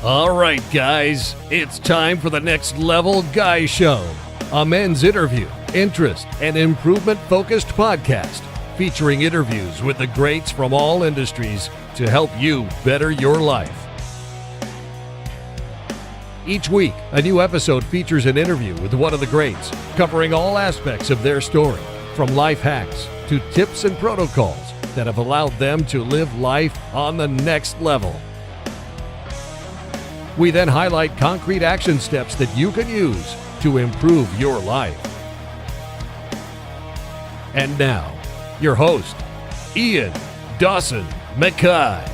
All right, guys, it's time for the Next Level Guy Show, a men's interview, interest, and improvement-focused podcast featuring interviews with the greats from all industries to help you better your life. Each week, a new episode features an interview with one of the greats, covering all aspects of their story, from life hacks to tips and protocols that have allowed them to live life on the next level. We then highlight concrete action steps that you can use to improve your life. And now, your host, Ian Dawson Mackay.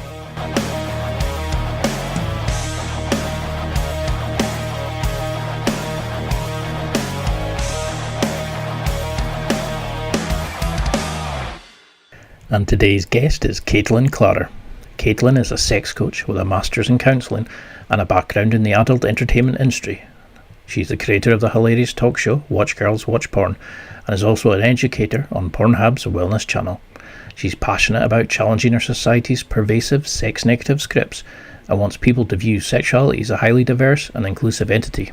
And today's guest is Caitlin Klarer. Caitlin is a sex coach with a master's in counselling and a background in the adult entertainment industry. She's the creator of the hilarious talk show Watch Girls Watch Porn and is also an educator on Pornhub's wellness channel. She's passionate about challenging our society's pervasive sex-negative scripts and wants people to view sexuality as a highly diverse and inclusive entity.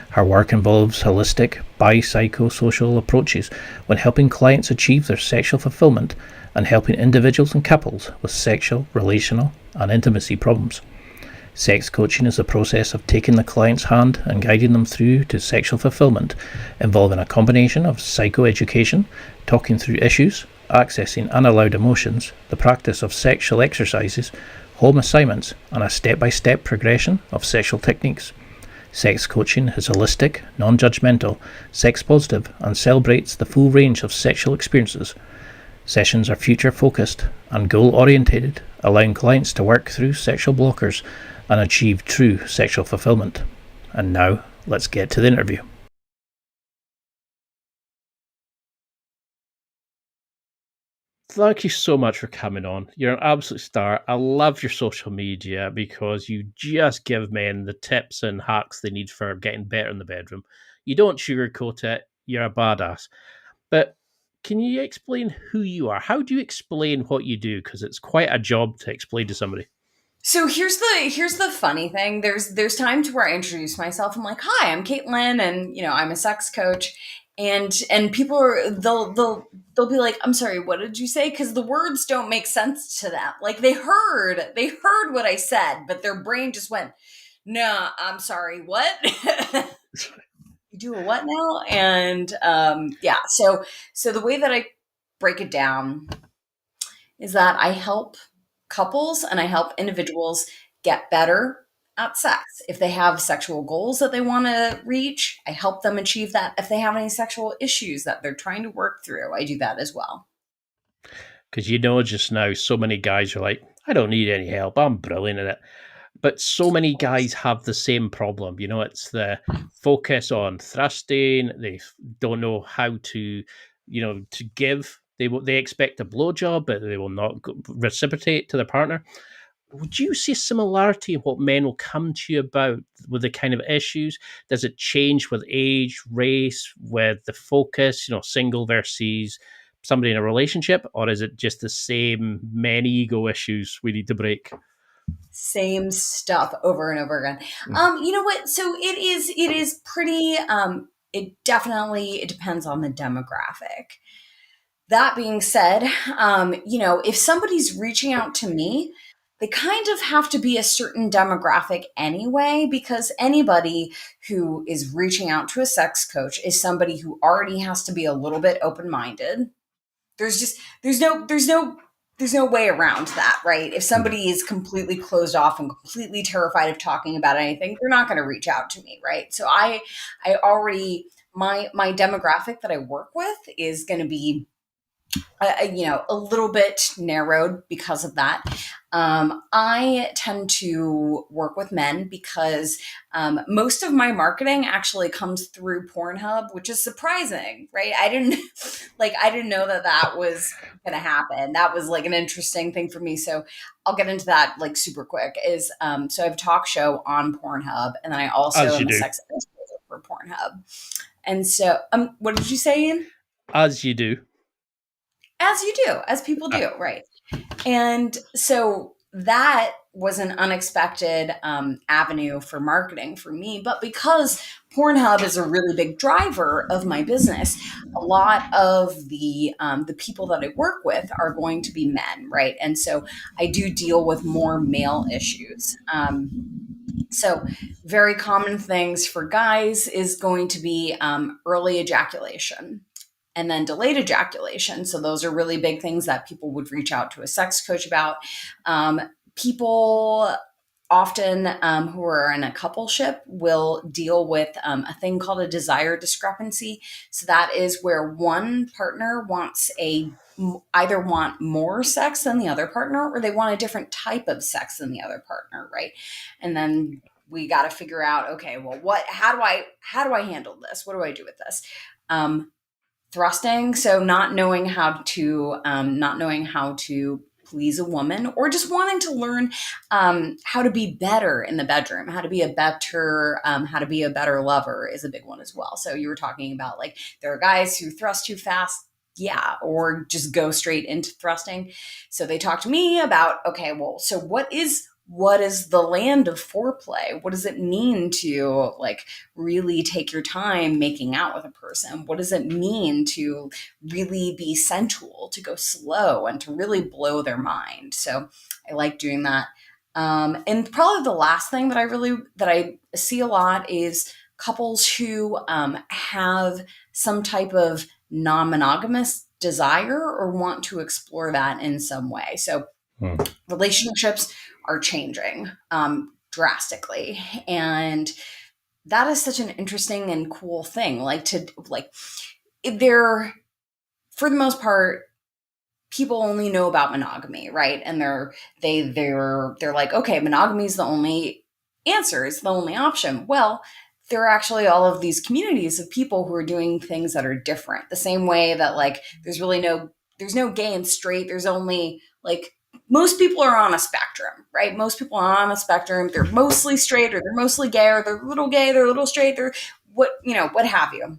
Her work involves holistic, bi-psychosocial approaches when helping clients achieve their sexual fulfillment and helping individuals and couples with sexual, relational, and intimacy problems. Sex coaching is the process of taking the client's hand and guiding them through to sexual fulfillment, involving a combination of psychoeducation, talking through issues, accessing unallowed emotions, the practice of sexual exercises, home assignments, and a step-by-step progression of sexual techniques. Sex coaching is holistic, non-judgmental, sex-positive, and celebrates the full range of sexual experiences. Sessions are future-focused and goal-orientated, allowing clients to work through sexual blockers and achieve true sexual fulfillment. And now, let's get to the interview. Thank you so much for coming on. You're an absolute star. I love your social media because you just give men the tips and hacks they need for getting better in the bedroom. You don't sugarcoat it. You're a badass. But can you explain who you are? How do you explain what you do? Because it's quite a job to explain to somebody. So here's the funny thing. There's times where I introduce myself. I'm like, "Hi, I'm Caitlin, and I'm a sex coach." And people they'll be like, "I'm sorry, what did you say?" Because the words don't make sense to them. Like they heard what I said, but their brain just went, "No, I'm sorry, what?" You do a what now? And yeah, so the way that I break it down is that I help couples and I help individuals get better at sex. If they have sexual goals that they want to reach, I help them achieve that. If they have any sexual issues that they're trying to work through, I do that as well. Because just now, so many guys are like, I don't need any help. I'm brilliant at it. But so many guys have the same problem. It's the focus on thrusting. They don't know how to, to give. They expect a blowjob, but they will not reciprocate to their partner. Would you see a similarity in what men will come to you about with the kind of issues? Does it change with age, race, with the focus, single versus somebody in a relationship? Or is it just the same men ego issues we need to break? Same stuff over and over again. You know what? So it is pretty, it depends on the demographic. That being said, if somebody's reaching out to me, they kind of have to be a certain demographic anyway, because anybody who is reaching out to a sex coach is somebody who already has to be a little bit open-minded. There's no way around that, right? If somebody is completely closed off and completely terrified of talking about anything, they're not going to reach out to me, right? So I already, my demographic that I work with is going to be a little bit narrowed because of that. I tend to work with men because most of my marketing actually comes through Pornhub, which is surprising, right? I didn't know that was going to happen. That was like an interesting thing for me. So I'll get into that like super quick. So I have a talk show on Pornhub, and then I also am a sex educator for Pornhub. And so, what did you say, Ian? As you do. As you do, as people do, right? And so that was an unexpected avenue for marketing for me. But because Pornhub is a really big driver of my business, a lot of the people that I work with are going to be men, right? And so I do deal with more male issues. So very common things for guys is going to be early ejaculation and then delayed ejaculation. So those are really big things that people would reach out to a sex coach about. People often who are in a coupleship will deal with a thing called a desire discrepancy. So that is where one partner wants either want more sex than the other partner, or they want a different type of sex than the other partner, right? And then we got to figure out, okay, well, how do I handle this? What do I do with this? Thrusting. So not knowing how to please a woman, or just wanting to learn how to be better in the bedroom, how to be a better lover is a big one as well. So you were talking about, like, there are guys who thrust too fast. Yeah. Or just go straight into thrusting. So they talk to me about, okay, well, so what is the land of foreplay? What does it mean to, like, really take your time making out with a person? What does it mean to really be sensual, to go slow, and to really blow their mind? So I like doing that. And probably the last thing that I see a lot is couples who have some type of non-monogamous desire or want to explore that in some way. So relationships are changing drastically, and that is such an interesting and cool thing. They're, for the most part, people only know about monogamy, right? And they're like, okay, monogamy is the only answer, it's the only option. Well, there are actually all of these communities of people who are doing things that are different. The same way that, like, there's no gay and straight. There's only, like, most people are on a spectrum, right? Most people are on a spectrum. They're mostly straight, or they're mostly gay, or they're a little gay, they're a little straight, they're what have you.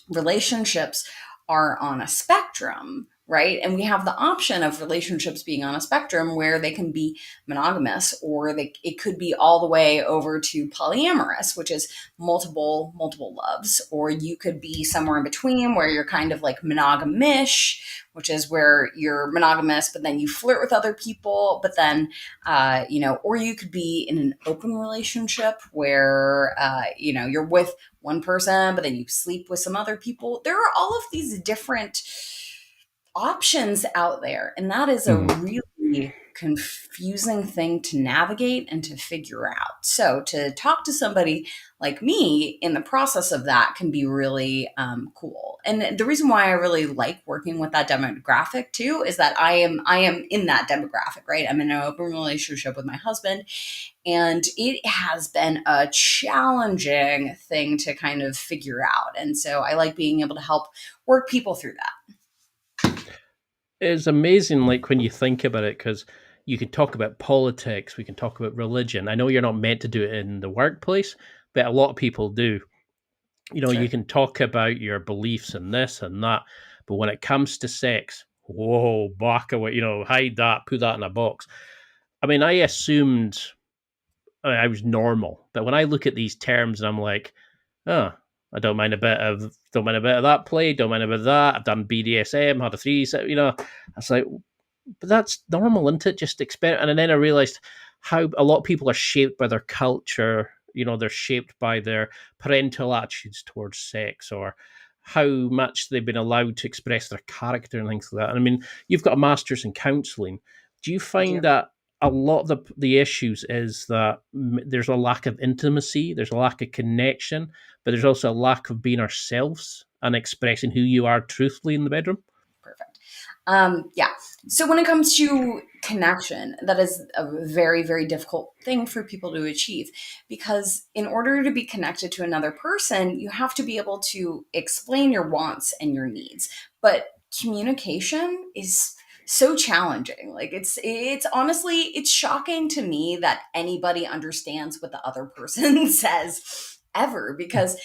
Relationships are on a spectrum, right? And we have the option of relationships being on a spectrum where they can be monogamous, or it could be all the way over to polyamorous, which is multiple loves. Or you could be somewhere in between where you're kind of like monogamish, which is where you're monogamous, but then you flirt with other people. But then, or you could be in an open relationship where, you're with one person, but then you sleep with some other people. There are all of these different options out there. And that is a really confusing thing to navigate and to figure out. So to talk to somebody like me in the process of that can be really cool. And the reason why I really like working with that demographic too is that I am in that demographic, right? I'm in an open relationship with my husband, and it has been a challenging thing to kind of figure out. And so I like being able to help work people through that. It's amazing, like, when you think about it, because you can talk about politics, we can talk about religion. I know you're not meant to do it in the workplace, but a lot of people do. Sure. You can talk about your beliefs and this and that, but when it comes to sex, whoa, back away, hide that, put that in a box. I mean, I assumed I was normal, but when I look at these terms, I'm like, oh, I don't mind a bit of that play, don't mind a bit of that. I've done BDSM, had a threesome, It's like, but that's normal, isn't it? Just experiment. And then I realized how a lot of people are shaped by their culture. They're shaped by their parental attitudes towards sex, or how much they've been allowed to express their character and things like that. And I mean, you've got a master's in counselling. Do you find that a lot of the issues is that there's a lack of intimacy, there's a lack of connection, but there's also a lack of being ourselves and expressing who you are truthfully in the bedroom? Perfect. Yeah. So when it comes to connection, that is a very, very difficult thing for people to achieve, because in order to be connected to another person, you have to be able to explain your wants and your needs. But communication is so challenging. Like, it's honestly, it's shocking to me that anybody understands what the other person says ever, because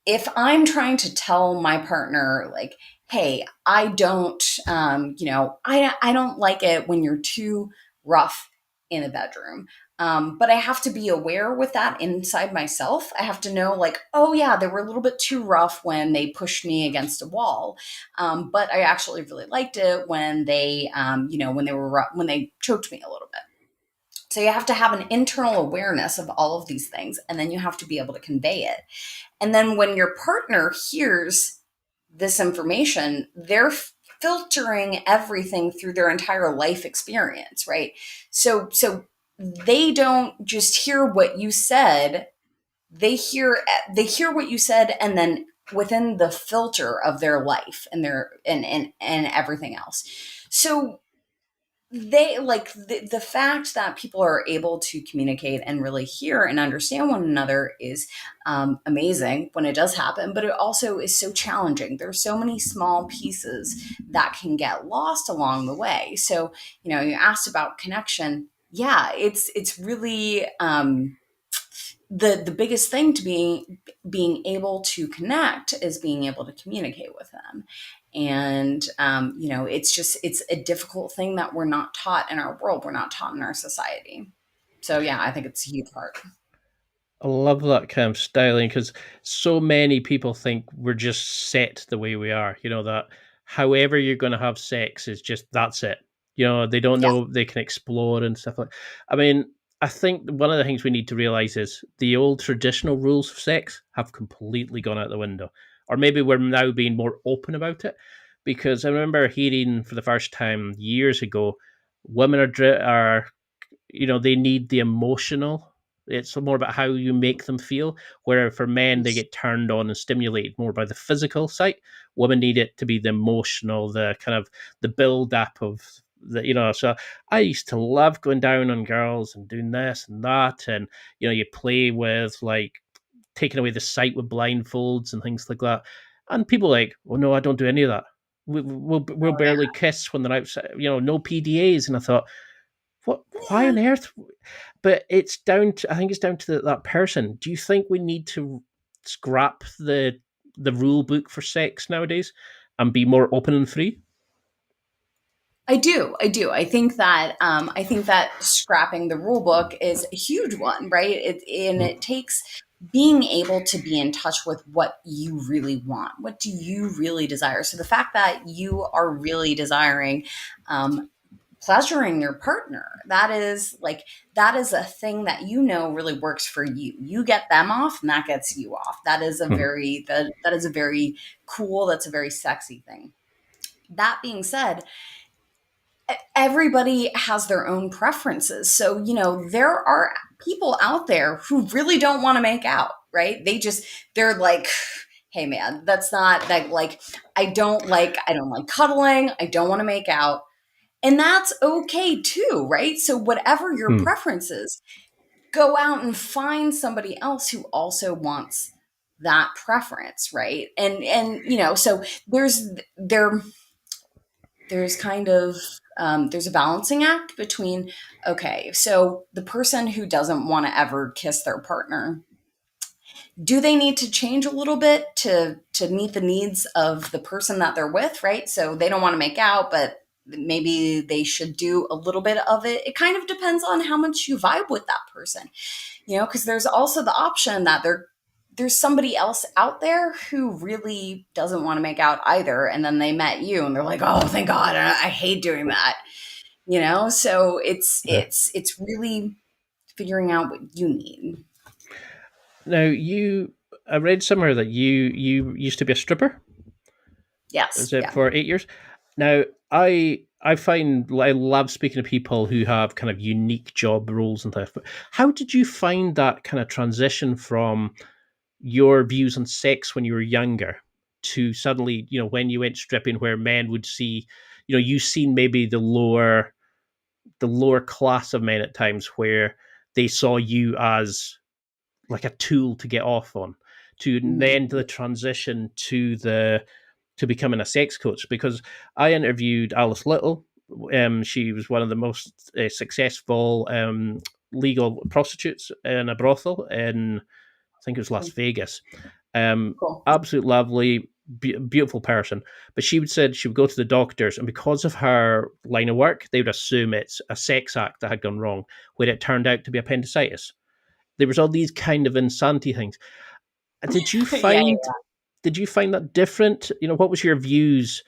if I'm trying to tell my partner, like, hey, I don't, I don't like it when you're too rough in the bedroom. But I have to be aware with that inside myself. I have to know, like, oh yeah, they were a little bit too rough when they pushed me against a wall. But I actually really liked it when they, when they were when they choked me a little bit. So you have to have an internal awareness of all of these things, and then you have to be able to convey it. And then when your partner hears this information, they're filtering everything through their entire life experience, right? So they don't just hear what you said. They hear what you said, and then within the filter of their life and their and everything else. So they like the fact that people are able to communicate and really hear and understand one another is amazing when it does happen, but it also is so challenging. There's so many small pieces that can get lost along the way. So you asked about connection. Yeah, it's really the biggest thing to being able to connect is being able to communicate with them. And it's a difficult thing that we're not taught in our world, we're not taught in our society. So yeah, I think it's a huge part. I love that kind of styling because so many people think we're just set the way we are. That however you're going to have sex is just that's it. They don't Yeah. know they can explore and stuff like. I mean, I think one of the things we need to realize is the old traditional rules of sex have completely gone out the window, or maybe we're now being more open about it. Because I remember hearing for the first time years ago, women are they need the emotional. It's more about how you make them feel. Where for men, they get turned on and stimulated more by the physical side. Women need it to be the emotional, the kind of the build up of the. So I used to love going down on girls and doing this and that, and you play with like taking away the sight with blindfolds and things like that. And people are like, oh no, I don't do any of that. We'll Oh, yeah. barely kiss when they're outside. No PDAs. And I thought, what? Why on earth? But it's down to. I think it's down to that person. Do you think we need to scrap the rule book for sex nowadays and be more open and free? I do. I think that scrapping the rule book is a huge one, right? It takes being able to be in touch with what you really want. What do you really desire? So the fact that you are really desiring pleasuring your partner, that is a thing that really works for you. You get them off, and that gets you off. That is a very that is a very cool. That's a very sexy thing. That being said, everybody has their own preferences. So, there are people out there who really don't want to make out, right? They're like, hey man, that's not that, like, I don't like cuddling. I don't want to make out. And that's okay too, right? So whatever your preferences, go out and find somebody else who also wants that preference, right? And so there's kind of there's a balancing act between, okay, so the person who doesn't want to ever kiss their partner, do they need to change a little bit to meet the needs of the person that they're with, right? So they don't want to make out, but maybe they should do a little bit of it. It kind of depends on how much you vibe with that person, because there's also the option that there's somebody else out there who really doesn't want to make out either. And then they met you and they're like, oh, thank God, I hate doing that. So it's really figuring out what you need. Now, I read somewhere that you used to be a stripper. Yes. Is it for 8 years? Now, I find I love speaking to people who have kind of unique job roles and stuff. But how did you find that kind of transition from your views on sex when you were younger to suddenly, when you went stripping, where men would see, you've seen maybe the lower class of men at times where they saw you as like a tool to get off on, to then the transition to becoming a sex coach? Because I interviewed Alice Little. She was one of the most successful legal prostitutes in a brothel in, I think it was Las Vegas. Cool. Absolute lovely. beautiful person, but she would said she would go to the doctors, and because of her line of work, they would assume it's a sex act that had gone wrong, when it turned out to be appendicitis. There was all these kind of insanity things. Did you Yeah, find did you find that different? What was your views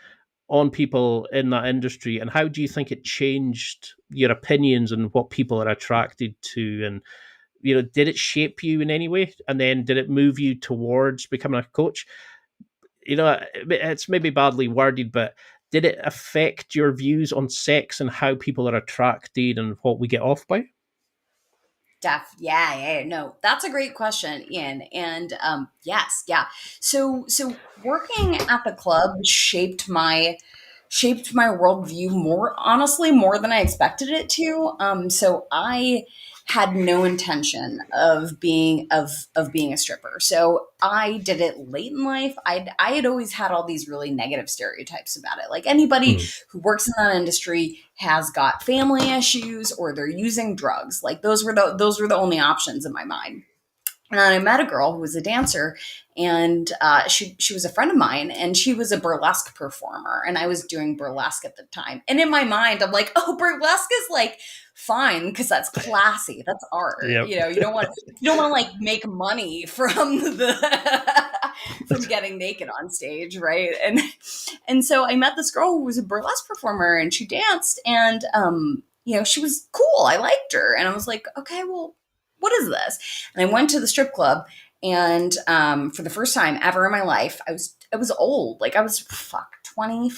on people in that industry, and how do you think it changed your opinions and what people are attracted to? And did it shape you in any way? And then did it move you towards becoming a coach? It's maybe badly worded, but did it affect your views on sex and how people are attracted and what we get off by? Yeah. No, that's a great question, Ian. And yes, yeah. So working at the club shaped my worldview more than I expected it to. So I had no intention of being a stripper. So I did it late in life. I had always had all these really negative stereotypes about it. Like anybody who works in that industry has got family issues or they're using drugs. Like those were the only options in my mind. And I met a girl who was a dancer, and she was a friend of mine, and she was a burlesque performer, and I was doing burlesque at the time. And in my mind, I'm like, oh, burlesque is like fine because that's classy, that's art. Yep. You don't want to like make money from from getting naked on stage, right? And so I met this girl who was a burlesque performer, and she danced, and she was cool. I liked her, and I was like, okay, well, what is this? And I went to the strip club, and for the first time ever in my life, I was old. Like I was 25.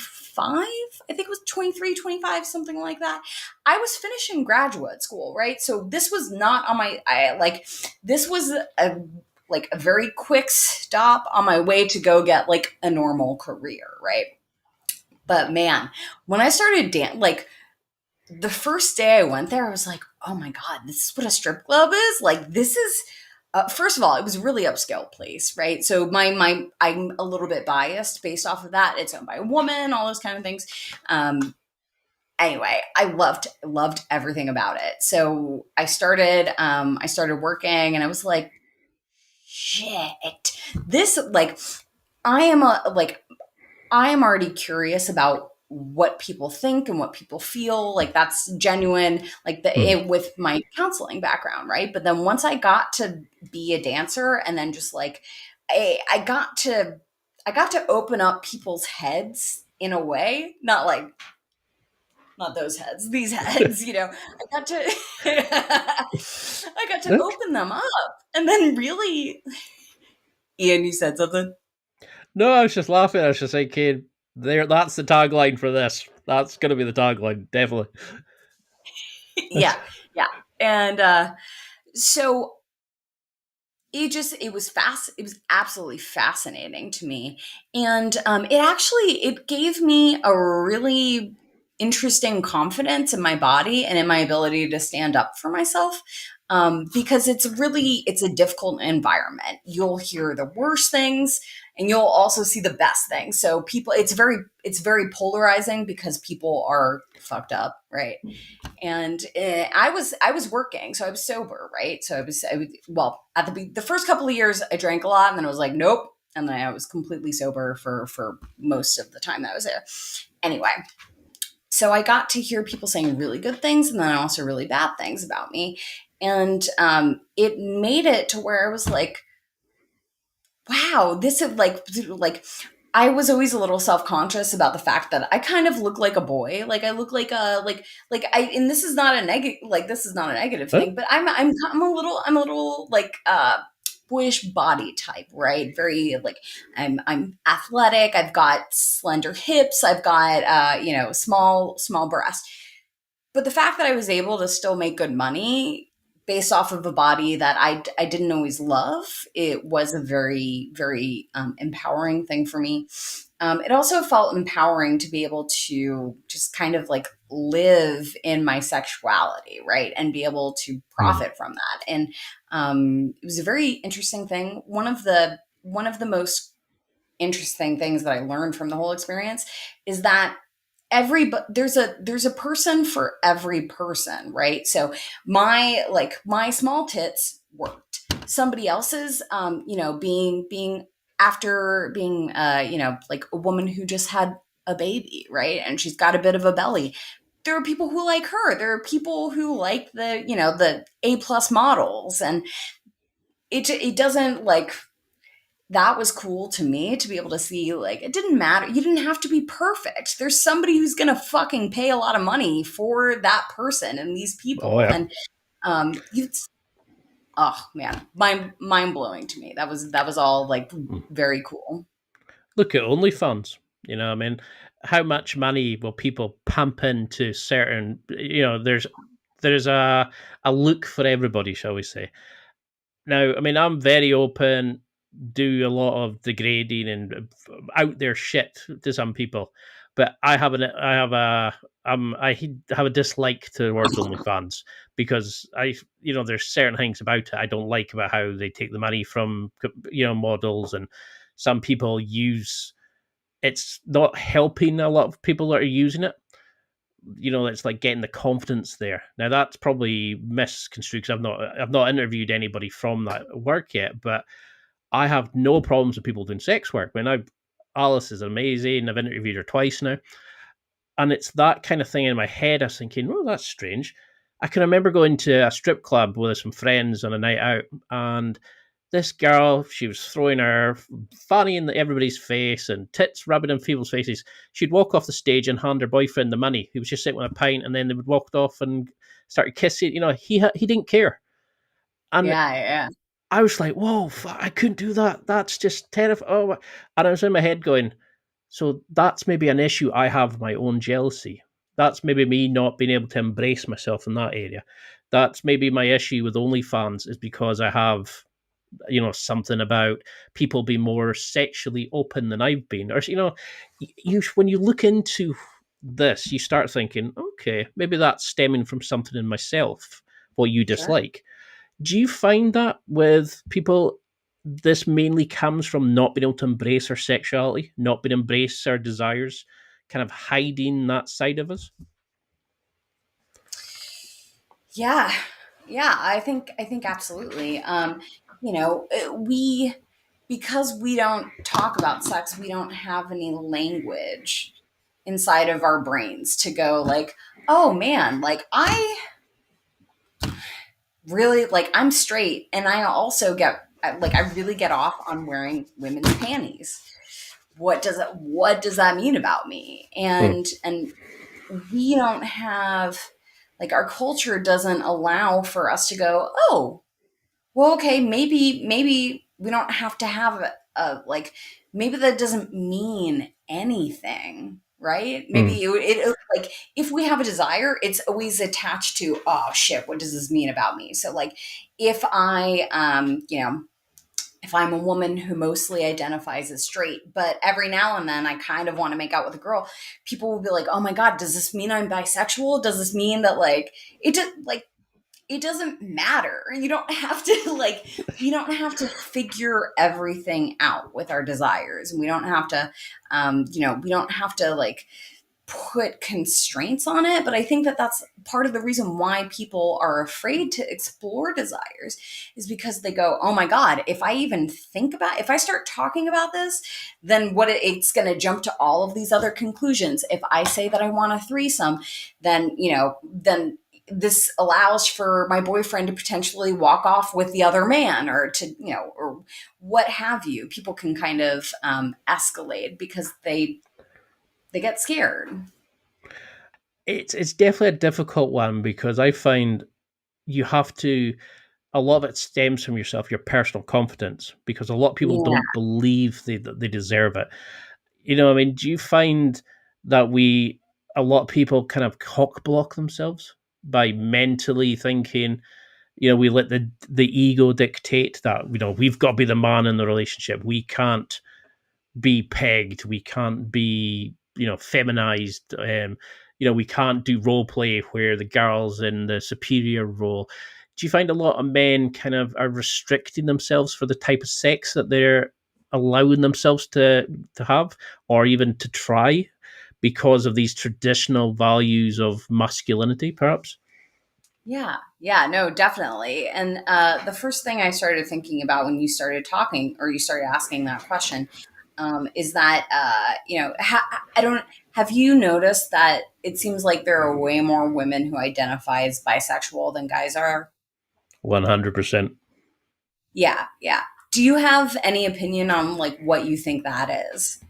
I think it was 23, 25, something like that. I was finishing graduate school, right? So this was not on this was a very quick stop on my way to go get like a normal career, right? But man, when I started the first day I went there, I was like, oh my God, this is what a strip club is? Like, this is, first of all, it was a really upscale place, right? So I'm a little bit biased based off of that. It's owned by a woman, all those kind of things. Anyway, I loved everything about it. So I started working, and I was like, shit, this, I am already curious about what people think and what people feel. Like that's genuine, with my counseling background, right? But then once I got to be a dancer, and then just I got to open up people's heads in a way, not those heads, these heads, I got to open them up, and then really, Ian, you said something. No, I was just laughing. I was just saying, Kate, that's the tagline for this. That's going to be the tagline, definitely. Yeah. And so it was absolutely fascinating to me. And it gave me a really interesting confidence in my body and in my ability to stand up for myself. Because it's a difficult environment. You'll hear the worst things, and you'll also see the best things. So it's very polarizing because people are fucked up, right? And I was working, so I was sober, right? So at the first couple of years, I drank a lot, and then I was like, nope. And then I was completely sober for most of the time that I was there. Anyway, so I got to hear people saying really good things, and then also really bad things about me. And it made it to where I was like, wow, this is like I was always a little self-conscious about the fact that I kind of look like a boy. Like I look like and this is not a negative thing, but I'm a little boyish body type, right? Very I'm athletic. I've got slender hips. I've got small breasts. But the fact that I was able to still make good money based off of a body that I didn't always love, it was a very, very empowering thing for me. It also felt empowering to be able to just kind of live in my sexuality, right? And be able to profit from that. And it was a very interesting thing. One of the most interesting things that I learned from the whole experience is that there's a person for every person, right? So my small tits worked. Somebody else's, being after being, like a woman who just had a baby, right? And she's got a bit of a belly. There are people who like her. There are people who like the A+ models, and it doesn't like, that was cool to me to be able to see, like, it didn't matter. You didn't have to be perfect. There's somebody who's going to fucking pay a lot of money for that person and these people. Oh, yeah. And it's, oh man, mind blowing to me. That was all like very cool. Look at OnlyFans. You know, I mean, how much money will people pump into certain? You know, there's a look for everybody, shall we say? Now, I mean, I'm very open, do a lot of degrading and out there shit to some people, but I have a dislike towards OnlyFans because there's certain things about it I don't like about how they take the money from models, and some people use it's not helping a lot of people that are using it. It's like getting the confidence there. Now that's probably misconstrued because I've not interviewed anybody from that work yet, but I have no problems with people doing sex work. Alice is amazing. I've interviewed her twice now. And it's that kind of thing in my head. I was thinking, oh, that's strange. I can remember going to a strip club with some friends on a night out, and this girl, she was throwing her fanny in everybody's face and tits rubbing in people's faces. She'd walk off the stage and hand her boyfriend the money. He was just sitting with a pint, and then they would walk off and started kissing. He didn't care. And yeah. I was like, whoa, I couldn't do that. That's just terrifying. Oh, and I was in my head going, so that's maybe an issue I have, my own jealousy. That's maybe me not being able to embrace myself in that area. That's maybe my issue with OnlyFans, is because I have, something about people being more sexually open than I've been. Or, when you look into this, you start thinking, okay, maybe that's stemming from something in myself, what you dislike. Do you find that with people, this mainly comes from not being able to embrace our sexuality, not being able to embrace our desires, kind of hiding that side of us? Yeah, I think absolutely. Because we don't talk about sex, we don't have any language inside of our brains to go like, oh man, like I really, like, I'm straight, and I also I really get off on wearing women's panties. What does that mean about me? And we don't have, like, our culture doesn't allow for us to go, oh, well, okay, maybe we don't have to have like, maybe that doesn't mean anything, right? Maybe it like, if we have a desire, it's always attached to, oh shit, what does this mean about me? So like, if if I'm a woman who mostly identifies as straight, but every now and then I kind of want to make out with a girl, people will be like, oh my God, does this mean I'm bisexual? Does this mean that, like, it doesn't matter. You don't have to figure everything out with our desires. And we don't have to, we don't have to like put constraints on it. But I think that that's part of the reason why people are afraid to explore desires, is because they go, oh my God, if I start talking about this, then it's going to jump to all of these other conclusions. If I say that I want a threesome, then this allows for my boyfriend to potentially walk off with the other man, or to, or what have you. People can kind of escalate because they get scared. It's definitely a difficult one, because I find you have to, a lot of it stems from yourself, your personal confidence, because a lot of people don't believe they deserve it. I mean, do you find that a lot of people kind of cock block themselves by mentally thinking, we let the ego dictate that, we've got to be the man in the relationship. We can't be pegged. We can't be, feminized. We can't do role play where the girl's in the superior role. Do you find a lot of men kind of are restricting themselves for the type of sex that they're allowing themselves to have, or even to try, because of these traditional values of masculinity, perhaps? Yeah, no, definitely. And the first thing I started thinking about when you started talking or you started asking that question is that I don't. Have you noticed that it seems like there are way more women who identify as bisexual than guys are? 100%. Yeah, yeah. Do you have any opinion on like what you think that is?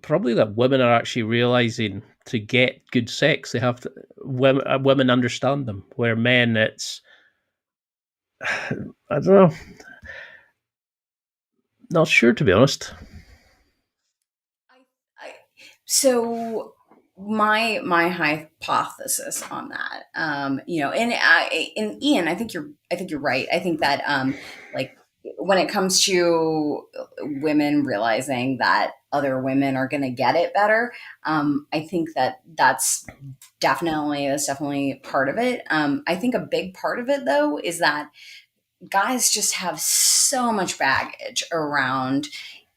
Probably that women are actually realizing to get good sex, they have to, women understand them, where men, it's, I don't know, not sure to be honest. I, so my hypothesis on that, and Ian, I think you're right. I think that like when it comes to women realizing that other women are going to get it better, I think that that's definitely part of it. I think a big part of it though is that guys just have so much baggage around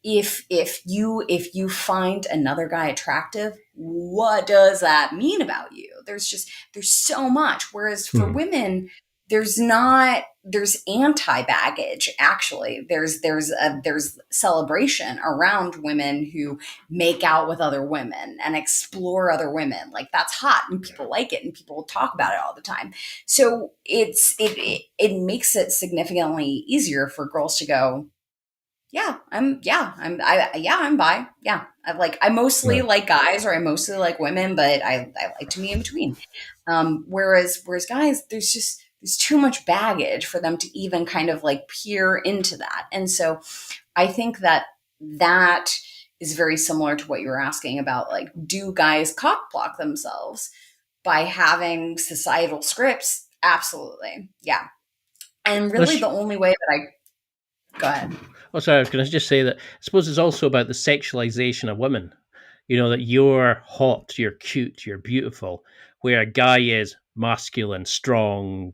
if you find another guy attractive, what does that mean about you? There's so much, whereas for Hmm. women there's not. There's anti baggage. Actually, there's celebration around women who make out with other women and explore other women. Like that's hot and people like it and people talk about it all the time. So it makes it significantly easier for girls to go, I'm bi. Yeah. I mostly Yeah. like guys or I mostly like women, but I like to be in between. Whereas guys, there's too much baggage for them to even kind of like peer into that. And so I think that that is very similar to what you were asking about, like, do guys cock block themselves by having societal scripts? Absolutely. Yeah. And really Let's, the only way that go ahead. oh, sorry, I was going to just say that I suppose it's also about the sexualization of women. You know, that you're hot, you're cute, you're beautiful, where a guy is masculine, strong,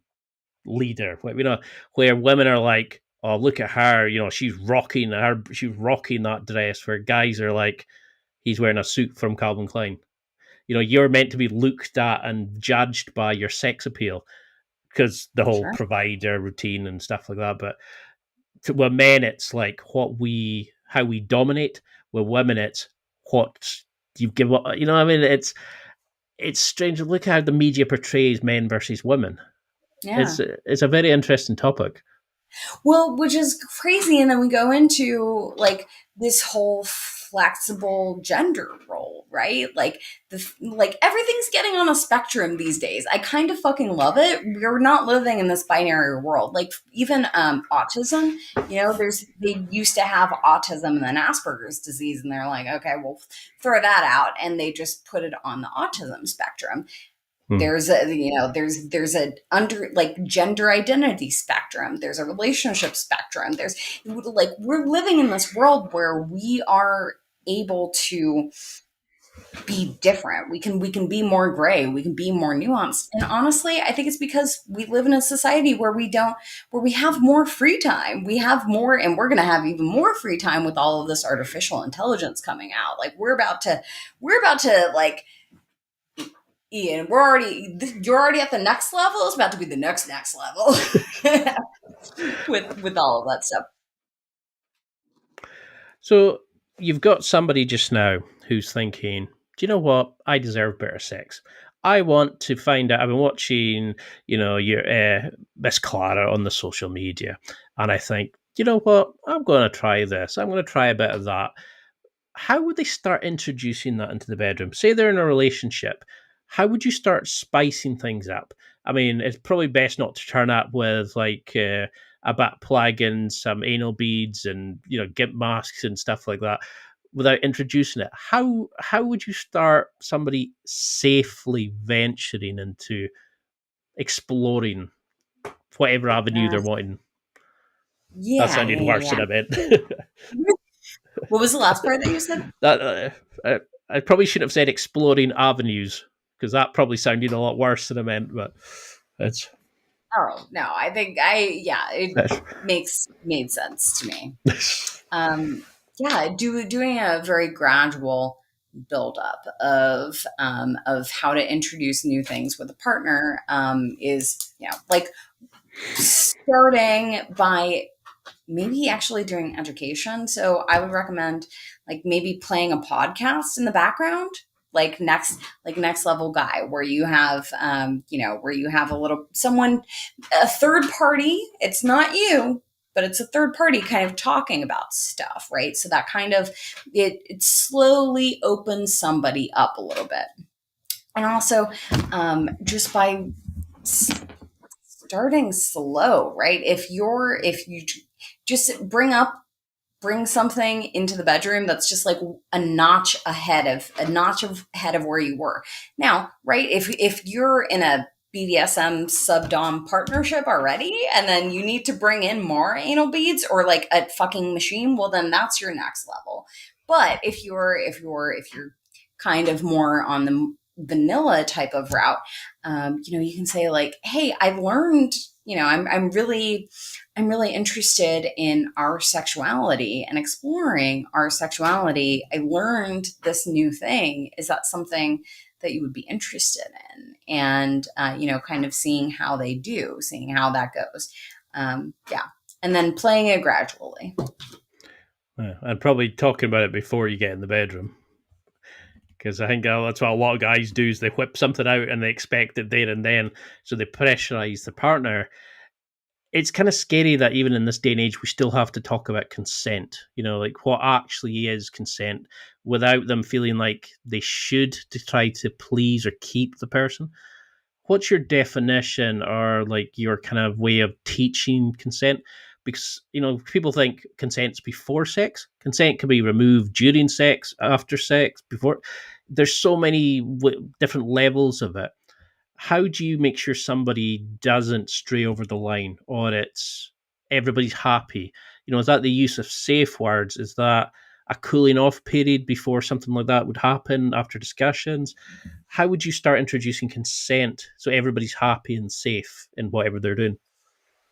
leader. You know, where women are like, "Oh, look at her! You know, she's rocking that dress." Where guys are like, "He's wearing a suit from Calvin Klein." You know, you're meant to be looked at and judged by your sex appeal because the whole Sure. provider routine and stuff like that. But with men, it's like how we dominate. With women, it's what you give up. You know, what I mean, it's strange. Look how the media portrays men versus women. Yeah. It's a very interesting topic. Well, which is crazy. And then we go into like this whole flexible gender role, right? Like everything's getting on a spectrum these days. I kind of fucking love it. We're not living in this binary world. Like even autism, they used to have autism and then Asperger's disease, and they're like, okay, well, throw that out, and they just put it on the autism spectrum. Hmm. There's a under like gender identity spectrum, there's a relationship spectrum, there's like we're living in this world where we are able to be different. We can be more gray, we can be more nuanced, and honestly I think it's because we live in a society where we have more free time, we have more, and we're going to have even more free time with all of this artificial intelligence coming out. Like we're about to like, Ian, you're already at the next level. It's about to be the next level with all of that stuff. So you've got somebody just now who's thinking, do you know what? I deserve better sex. I want to find out. I've been watching, your Miss Clara on the social media, and I think, you know what? I'm going to try this. I'm going to try a bit of that. How would they start introducing that into the bedroom? Say they're in a relationship. How would you start spicing things up? I mean, it's probably best not to turn up with like a bat plug and some anal beads and gimp masks and stuff like that without introducing it. How would you start somebody safely venturing into exploring whatever avenue they're Yes. wanting? That Yeah, sounded yeah, worse yeah. than I meant. What was the last part that you said? that I probably shouldn't have said exploring avenues because that probably sounded a lot worse than I meant. But it's Oh no, I think it made sense to me. Yeah, doing a very gradual buildup of how to introduce new things with a partner is, like starting by maybe actually doing education. So I would recommend like maybe playing a podcast in the background, like next level guy, where you have where you have a third party. It's not you, but it's a third party kind of talking about stuff, right? So that kind of it slowly opens somebody up a little bit. And also just by starting slow, right? If you just bring something into the bedroom that's just like a notch ahead of where you were. Now, right? If you're in a BDSM subdom partnership already, and then you need to bring in more anal beads or like a fucking machine, well, then that's your next level. But if you're kind of more on the vanilla type of route, you can say like, hey, I've learned, I'm really interested in our sexuality and exploring our sexuality. I learned this new thing. Is that something that you would be interested in? And, kind of seeing how they do, seeing how that goes. Yeah. And then playing it gradually. Yeah, and probably talking about it before you get in the bedroom. Because I think that's what a lot of guys do, is they whip something out and they expect it there and then. So they pressurize the partner. It's kind of scary that even in this day and age, we still have to talk about consent, like what actually is consent, without them feeling like they should to try to please or keep the person. What's your definition or like your kind of way of teaching consent? Because, people think consent's before sex. Consent can be removed during sex, after sex, before. There's so many different levels of it. How do you make sure somebody doesn't stray over the line, or it's everybody's happy? Is that the use of safe words? Is that a cooling off period before something like that would happen after discussions? How would you start introducing consent so everybody's happy and safe in whatever they're doing?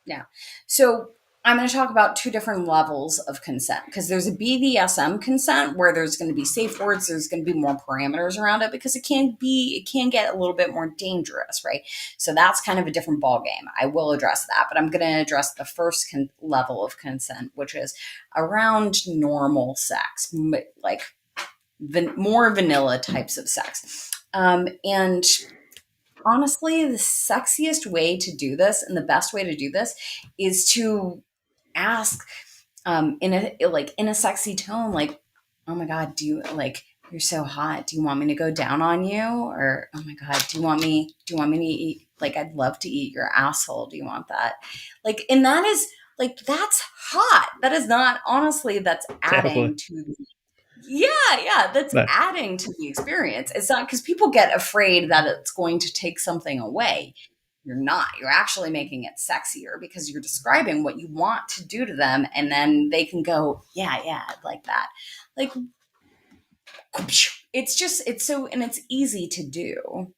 Yeah. So I'm going to talk about two different levels of consent, because there's a BDSM consent where there's going to be safe words. There's going to be more parameters around it, because it can get a little bit more dangerous, right? So that's kind of a different ballgame. I will address that, but I'm going to address the first level of consent, which is around normal sex, like more vanilla types of sex. And honestly, the sexiest way to do this and the best way to do this is to ask in a sexy tone, like, oh my God, do you like, you're so hot. Do you want me to go down on you? Or, oh my God, do you want me to eat? Like, I'd love to eat your asshole. Do you want that? Like, and that is like, that's hot. That is not, honestly, that's adding to the that's adding to the experience. It's not, because people get afraid that it's going to take something away. You're not. You're actually making it sexier, because you're describing what you want to do to them, and then they can go, yeah, I'd like that. Like, it's easy to do.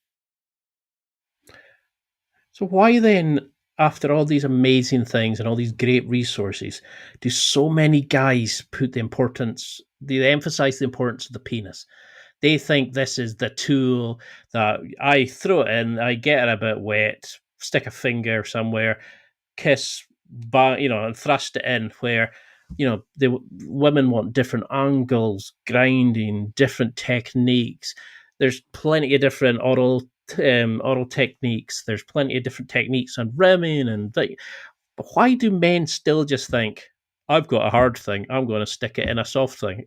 So why then, after all these amazing things and all these great resources, do so many guys they emphasize the importance of the penis? They think this is the tool that I throw it in, I get it a bit wet, stick a finger somewhere, kiss, and thrust it in, where, the women want different angles, grinding, different techniques. There's plenty of different oral techniques. There's plenty of different techniques on rimming and but why do men still just think, I've got a hard thing, I'm going to stick it in a soft thing?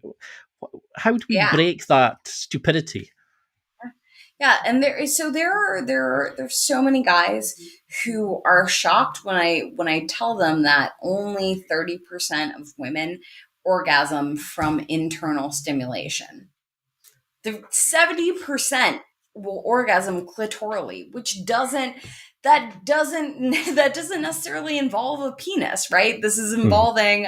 How do we break that stupidity? Yeah, and there's so many guys who are shocked when I tell them that only 30% of women orgasm from internal stimulation. The 70% will orgasm clitorally, which doesn't necessarily involve a penis, right? This is involving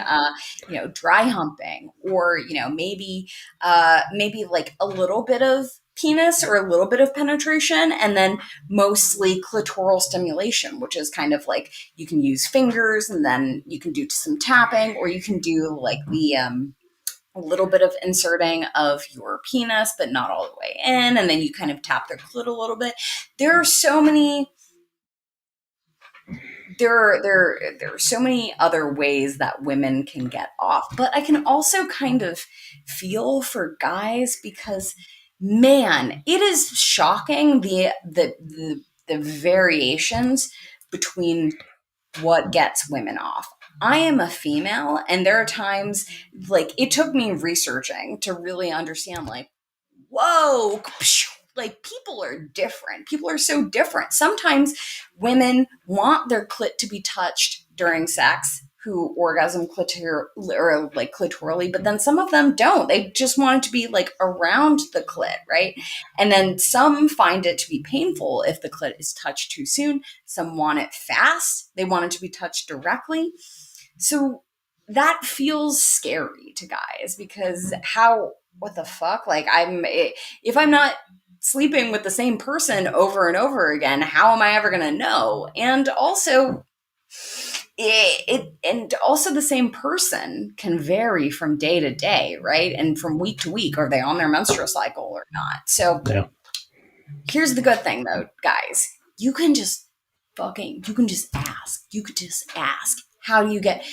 dry humping, or maybe like a little bit of penis or a little bit of penetration, and then mostly clitoral stimulation, which is kind of like, you can use fingers, and then you can do some tapping, or you can do like the a little bit of inserting of your penis, but not all the way in. And then you kind of tap their clit a little bit. There are so many other ways that women can get off, but I can also kind of feel for guys because, man, it is shocking the variations between what gets women off. I am a female, and there are times, like, it took me researching to really understand, like, whoa, like, people are different. People are so different. Sometimes women want their clit to be touched during sex, who orgasm clitorally, but then some of them don't. They just want it to be like around the clit, right? And then some find it to be painful if the clit is touched too soon. Some want it fast. They want it to be touched directly. So that feels scary to guys because what the fuck? Like, if I'm not sleeping with the same person over and over again, how am I ever going to know? And also, the same person can vary from day to day, right? And from week to week. Are they on their menstrual cycle or not? So Here's the good thing though, guys. You can just ask. You could just ask. How do you get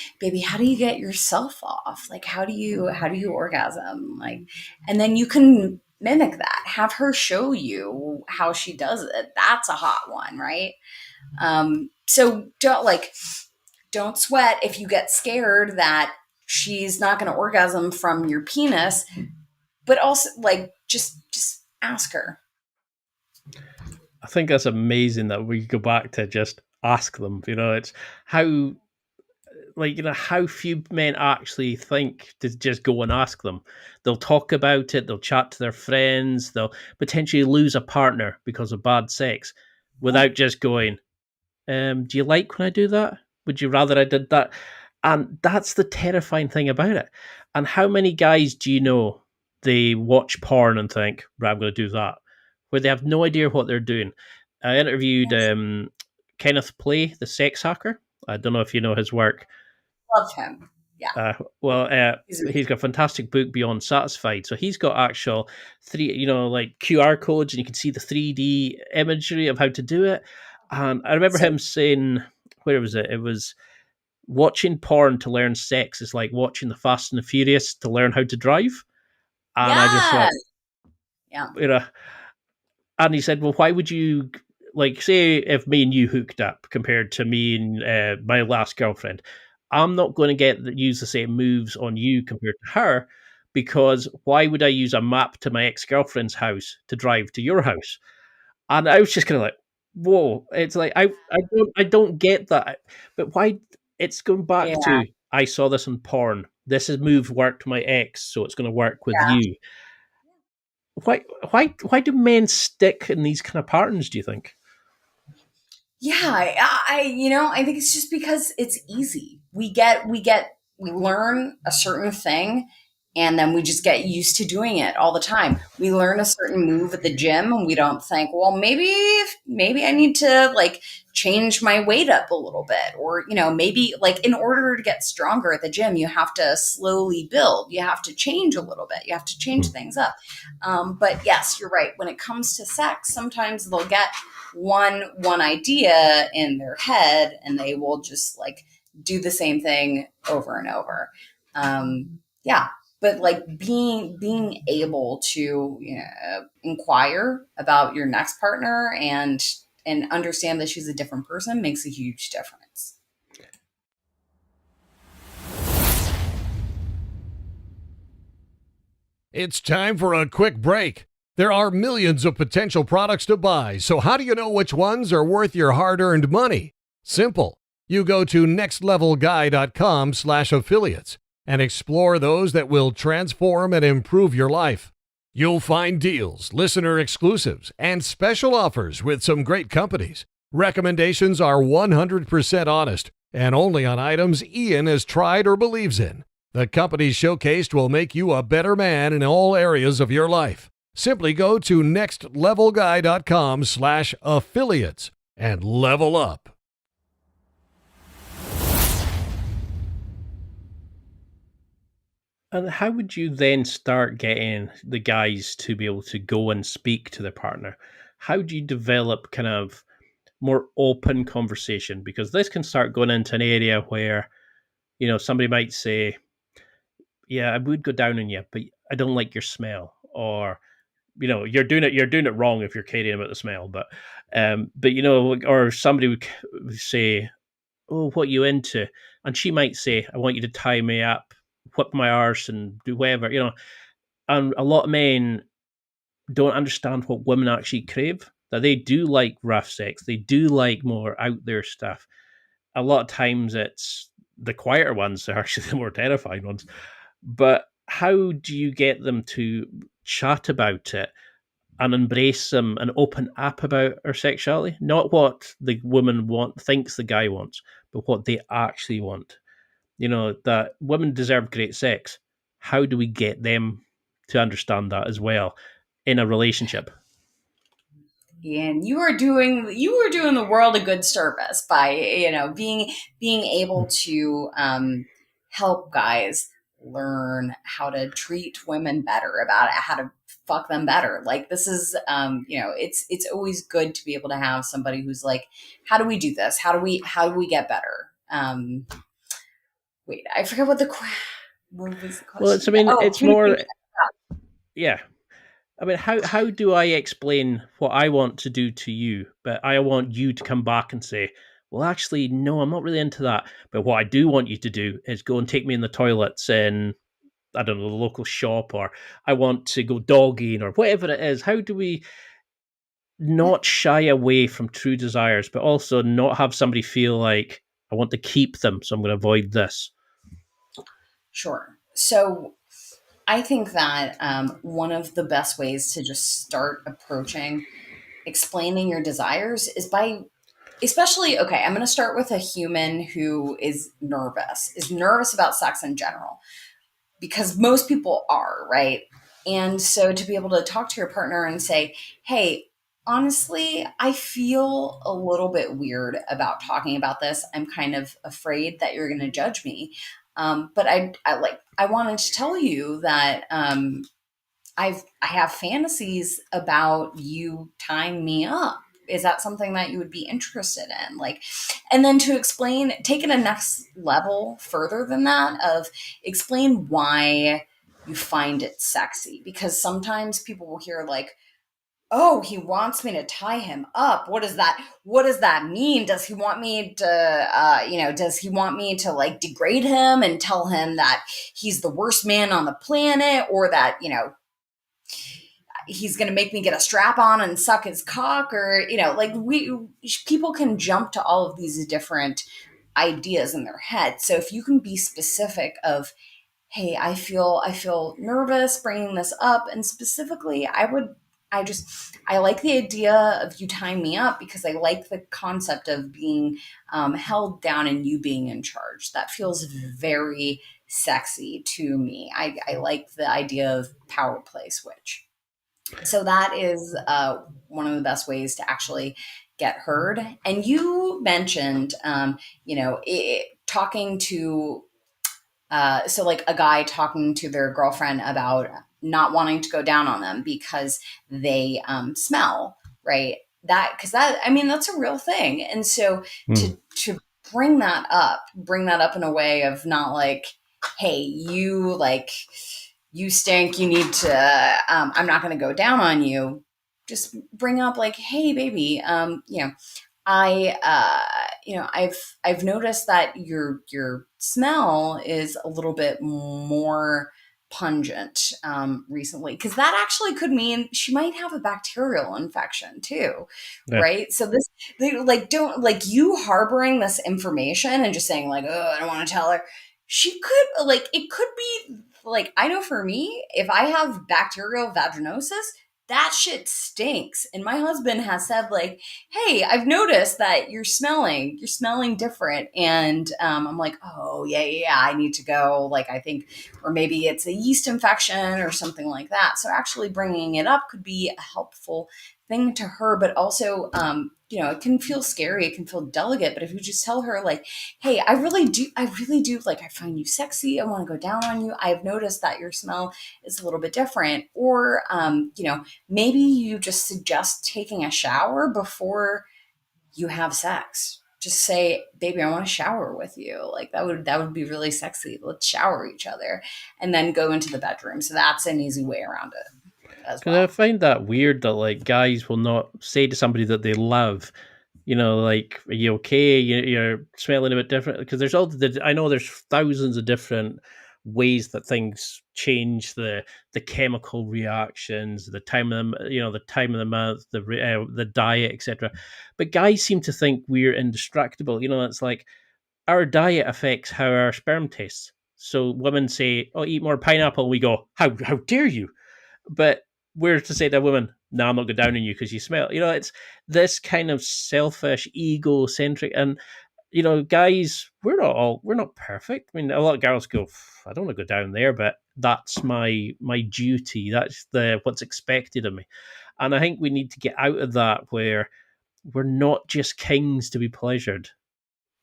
yourself off? Like, how do you orgasm? Like, and then you can mimic that. Have her show you how she does it. That's a hot one, right? So don't sweat if you get scared that she's not going to orgasm from your penis, but also just ask her. I think that's amazing that we go back to just ask them. It's how few men actually think to just go and ask them. They'll talk about it, they'll chat to their friends, they'll potentially lose a partner because of bad sex without just going, do you like when I do that? Would you rather I did that? And that's the terrifying thing about it. And how many guys do you know, they watch porn and think, right, I'm going to do that, where they have no idea what they're doing. I interviewed Kenneth Play, the sex hacker. I don't know if you know his work. Love him. Yeah. He's got a fantastic book, Beyond Satisfied. So he's got actual QR codes, and you can see the 3D imagery of how to do it. And I remember him saying, where was it? It was watching porn to learn sex is like watching the Fast and the Furious to learn how to drive. And I just thought, and he said, well, why would you, say if me and you hooked up compared to me and my last girlfriend, I'm not going to use the same moves on you compared to her, because why would I use a map to my ex-girlfriend's house to drive to your house? And I was just kind of like, whoa, it's like, I don't get that. But why? It's going back to, I saw this in porn. This move worked my ex, so it's going to work with you. Why do men stick in these kind of patterns, do you think? Yeah, I think it's just because it's easy. We learn a certain thing, and then we just get used to doing it all the time. We learn a certain move at the gym, and we don't think, well, maybe I need to change my weight up a little bit, or maybe in order to get stronger at the gym, you have to slowly build. You have to change a little bit. You have to change things up. But yes, you're right. When it comes to sex, sometimes they'll get one idea in their head, and they will just do the same thing over and over. But being able to inquire about your next partner and understand that she's a different person makes a huge difference. It's time for a quick break. There are millions of potential products to buy, so how do you know which ones are worth your hard-earned money? Simple. You go to nextlevelguy.com/affiliates and explore those that will transform and improve your life. You'll find deals, listener exclusives, and special offers with some great companies. Recommendations are 100% honest and only on items Ian has tried or believes in. The companies showcased will make you a better man in all areas of your life. Simply go to nextlevelguy.com/affiliates and level up. And how would you then start getting the guys to be able to go and speak to their partner? How do you develop kind of more open conversation? Because this can start going into an area where, somebody might say, yeah, I would go down on you, but I don't like your smell. Or, you're doing it wrong if you're kidding about the smell. But or somebody would say, oh, what you into? And she might say, I want you to tie me up, whip my arse and do whatever, and a lot of men don't understand what women actually crave. That they do like rough sex, they do like more out there stuff. A lot of times it's the quieter ones that are actually the more terrifying ones. But how do you get them to chat about it and embrace them and open up about our sexuality? Not what the woman thinks the guy wants, but what they actually want. That women deserve great sex. How do we get them to understand that as well in a relationship? And you are doing the world a good service by being able to help guys learn how to treat women better, about it, how to fuck them better. Like, this is it's always good to be able to have somebody who's like, how do we do this, how do we get better? Wait, I forget what was the Well, question. it's more, Communication. yeah. I mean, how do I explain what I want to do to you, but I want you to come back and say, well, actually, no, I'm not really into that. But what I do want you to do is go and take me in the toilets in, I don't know, the local shop, or I want to go dogging, or whatever it is. How do we not shy away from true desires, but also not have somebody feel like I want to keep them, so I'm going to avoid this? Sure. So I think that one of the best ways to just start approaching explaining your desires is by, especially, okay, I'm going to start with a human who is nervous about sex in general, because most people are, right? And so to be able to talk to your partner and say, hey, honestly, I feel a little bit weird about talking about this. I'm kind of afraid that you're going to judge me. But I wanted to tell you that I have fantasies about you tying me up. Is that something that you would be interested in? Like, and then to explain, take it a next level further than that, of explain why you find it sexy. Because sometimes people will hear like, oh, he wants me to tie him up. What does that mean? Does he want me to does he want me to like degrade him and tell him that he's the worst man on the planet, or that he's going to make me get a strap on and suck his cock? Or like, people can jump to all of these different ideas in their head. So if you can be specific of, hey, I feel nervous bringing this up, and specifically, I like the idea of you tying me up because I like the concept of being held down and you being in charge. That feels very sexy to me. I like the idea of power play switch. So that is one of the best ways to actually get heard. And you mentioned, talking to, so like a guy talking to their girlfriend about not wanting to go down on them because they smell, right? I mean, that's a real thing. And so to bring that up in a way of not like, hey, you stink, you need to, I'm not going to go down on you. Just bring up like, hey, baby, I've noticed that your smell is a little bit more pungent recently, because that actually could mean she might have a bacterial infection too, Yeah. right? So they like, don't like, you harboring this information and just saying like, oh, I don't want to tell her. She could, like, it could be like, I know for me, if I have bacterial vaginosis, that shit stinks. And my husband has said, like, hey, I've noticed that you're smelling different. And I'm like, oh, yeah, I need to go. Like, I think, or maybe it's a yeast infection or something like that. So actually bringing it up could be a helpful thing to her, but also, it can feel scary. It can feel delicate. But if you just tell her, like, hey, I really do, like, I find you sexy. I want to go down on you. I've noticed that your smell is a little bit different. Or, maybe you just suggest taking a shower before you have sex. Just say, baby, I want to shower with you. Like that would be really sexy. Let's shower each other and then go into the bedroom. So that's an easy way around it as Because I well. find that weird that like guys will not say to somebody that they love, like, are you okay? You're smelling a bit different. Because I know there's thousands of different ways that things change the chemical reactions, the time of the time of the month, the diet, etc. But guys seem to think we're indestructible. It's like our diet affects how our sperm tastes. So women say, "Oh, eat more pineapple." We go, "How dare you?" But we're to say to a woman, "No, I'm not going down on you because you smell." It's this kind of selfish, egocentric, and guys, we're not perfect. I mean, a lot of girls go, "I don't want to go down there, but that's my duty. That's the what's expected of me." And I think we need to get out of that where we're not just kings to be pleasured.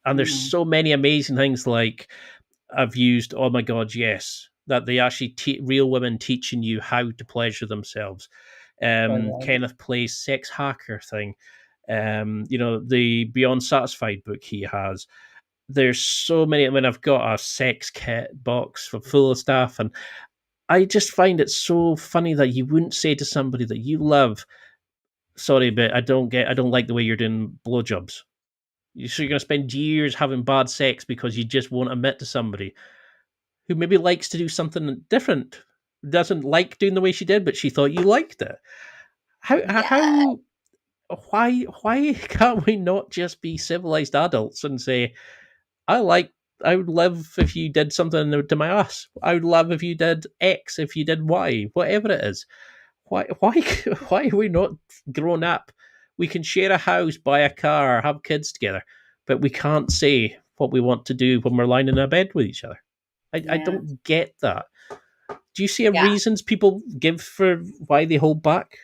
And there's Mm-hmm. so many amazing things like I've used. Oh my god, yes, that they actually real women teaching you how to pleasure themselves. Totally. Kenneth Play's sex hacker thing. The Beyond Satisfied book he has. There's so many. I mean, I've got a sex kit box full of stuff, and I just find it so funny that you wouldn't say to somebody that you love, "Sorry, but I don't like the way you're doing blowjobs." So you're going to spend years having bad sex because you just won't admit to somebody who maybe likes to do something different, doesn't like doing the way she did, but she thought you liked it. Yeah. How why can't we not just be civilized adults and say, I would love if you did something to my ass. I would love if you did X, if you did Y, whatever it is. Why why are we not grown up? We can share a house, buy a car, have kids together, but we can't say what we want to do when we're lying in a bed with each other. I Yeah. don't get that. Do you see Yeah. reasons people give for why they hold back?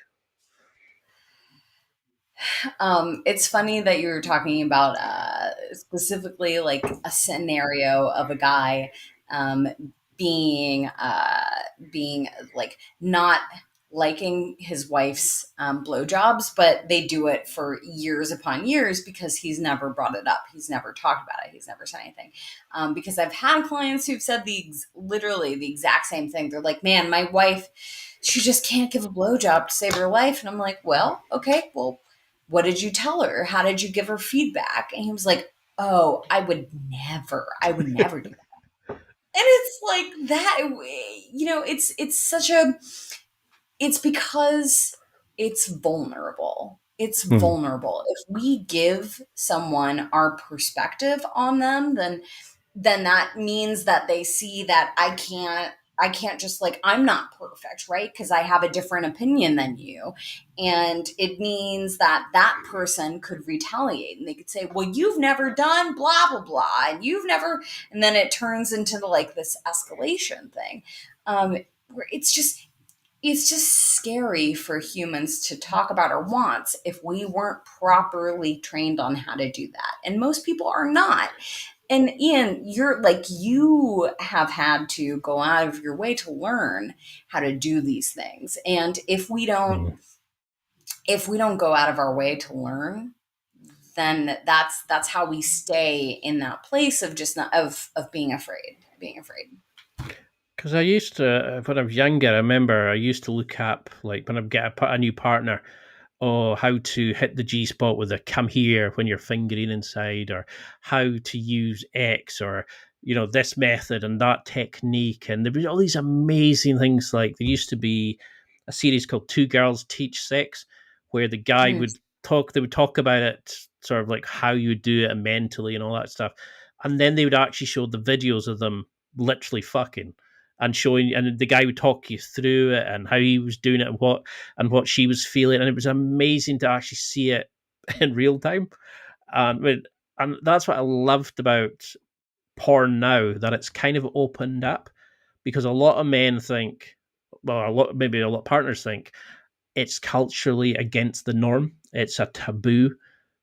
It's funny that you were talking about specifically like a scenario of a guy um, being being like not liking his wife's blowjobs, but they do it for years upon years because he's never brought it up. He's never talked about it. He's never said anything. Because I've had clients who've said literally the exact same thing. They're like, "Man, my wife, she just can't give a blowjob to save her life," and I'm like, "Well, okay, well." What did you tell her? How did you give her feedback? And he was like, oh, I would never do that. And it's like that, it's because it's vulnerable. It's Hmm. vulnerable. If we give someone our perspective on them, then that means that they see that I can't just, like, I'm not perfect, right? Because I have a different opinion than you. And it means that that person could retaliate and they could say, well, you've never done blah, blah, blah. And you've never, and then it turns into like this escalation thing. Where it's just scary for humans to talk about our wants if we weren't properly trained on how to do that. And most people are not. And Ian, you have had to go out of your way to learn how to do these things. And if we don't go out of our way to learn, then that's how we stay in that place of just not of being afraid. Because I used to, when I was younger, I remember I used to look up, like, when I get a new partner, oh, how to hit the G spot with a come here when you're fingering inside, or how to use X, or, this method and that technique. And there was all these amazing things. Like, there used to be a series called Two Girls Teach Sex, where the guy Mm. they would talk about it, sort of like how you would do it mentally and all that stuff. And then they would actually show the videos of them literally fucking. and showing, and the guy would talk you through it and how he was doing it and what she was feeling, and it was amazing to actually see it in real time. And that's what I loved about porn now, that it's kind of opened up, because a lot of men think, well, maybe a lot of partners think it's culturally against the norm. It's a taboo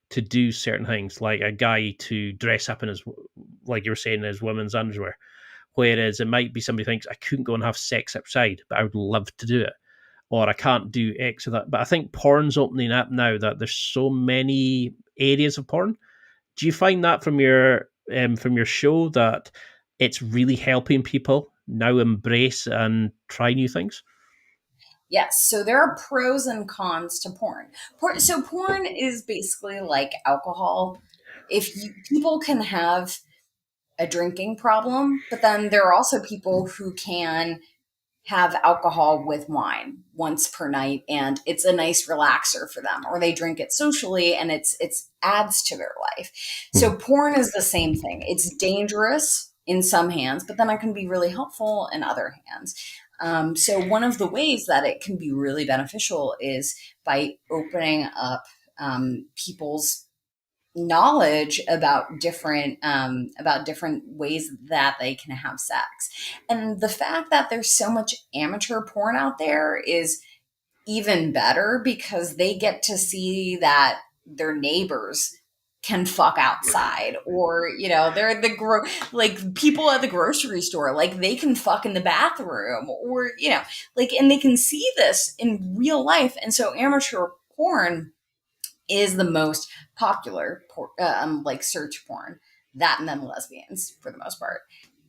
to do certain things, like a guy to dress up in his, like you were saying, his women's underwear. Whereas it might be somebody thinks, I couldn't go and have sex outside, but I would love to do it. Or I can't do X or that. But I think porn's opening up now, that there's so many areas of porn. Do you find that from your show, that it's really helping people now embrace and try new things? Yes, so there are pros and cons to porn. So porn is basically like alcohol. People can have a drinking problem, but then there are also people who can have alcohol with wine once per night, and it's a nice relaxer for them, or they drink it socially and it's adds to their life. So porn is the same thing. It's dangerous in some hands, but then it can be really helpful in other hands. So one of the ways that it can be really beneficial is by opening up people's knowledge about different ways that they can have sex. And the fact that there's so much amateur porn out there is even better, because they get to see that their neighbors can fuck outside, or they're like people at the grocery store, like they can fuck in the bathroom, or and they can see this in real life. And so amateur porn is the most popular like search porn, that and then lesbians for the most part.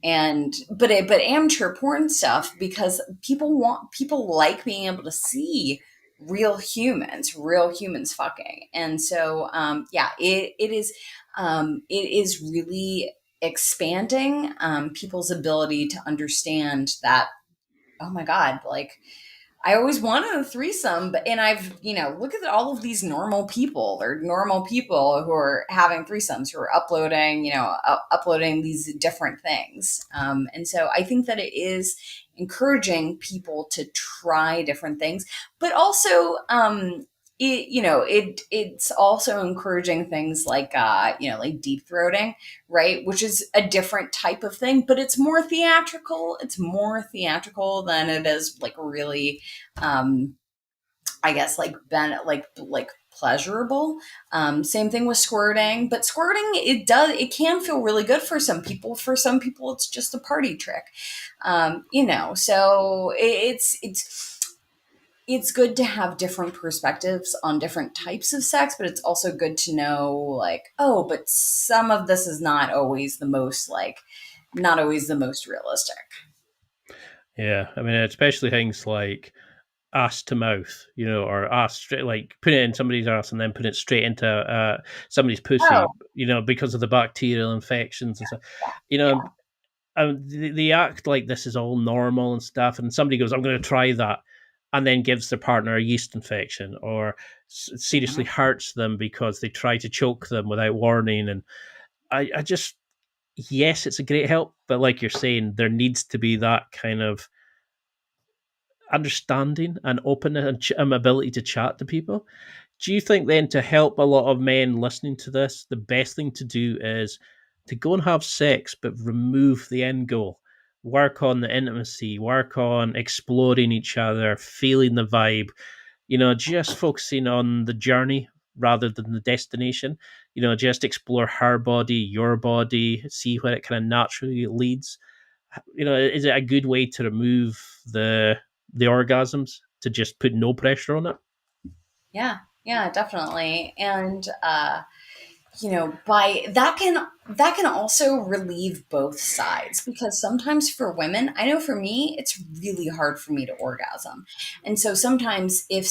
And but amateur porn stuff, because people like being able to see real humans fucking. And so it is really expanding people's ability to understand that, oh my God, like I always wanted a threesome, and I've, look at all of these normal people. They're normal people who are having threesomes, who are uploading these different things. And so I think that it is encouraging people to try different things, but also, it's also encouraging things like like deep throating, right, which is a different type of thing, but it's more theatrical than it is like really I guess like pleasurable. Same thing with squirting, but squirting, it can feel really good for some people. For some people it's just a party trick. So it's good to have different perspectives on different types of sex, but it's also good to know, like, oh, but some of this is not always the most realistic. Yeah, I mean, especially things like ass to mouth, or ass straight, like putting it in somebody's ass and then putting it straight into somebody's pussy, because of the bacterial infections and stuff. They act like this is all normal and stuff, and somebody goes, I'm going to try that, and then gives their partner a yeast infection, or seriously hurts them because they try to choke them without warning. And I just, yes, it's a great help, but like you're saying, there needs to be that kind of understanding and openness and ability to chat to people. Do you think then, to help a lot of men listening to this, the best thing to do is to go and have sex, but remove the end goal? Work on the intimacy, work on exploring each other, feeling the vibe, just focusing on the journey rather than the destination. Just explore her body, your body, see where it kind of naturally leads. Is it a good way to remove the orgasms, to just put no pressure on it? Yeah, definitely. And by that can also relieve both sides, because sometimes for women, I know for me, it's really hard for me to orgasm. And so sometimes if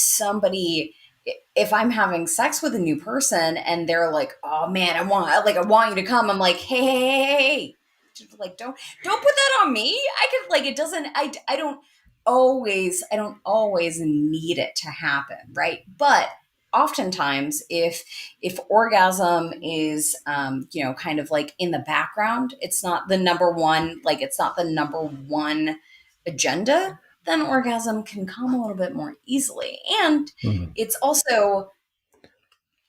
I'm having sex with a new person and they're like, oh man, I want you to come, I'm like, hey, like don't put that on me. I could, like, it doesn't, I don't always need it to happen, right? But oftentimes, if orgasm is kind of like in the background, it's not the number one agenda, then orgasm can come a little bit more easily. And Mhm. it's also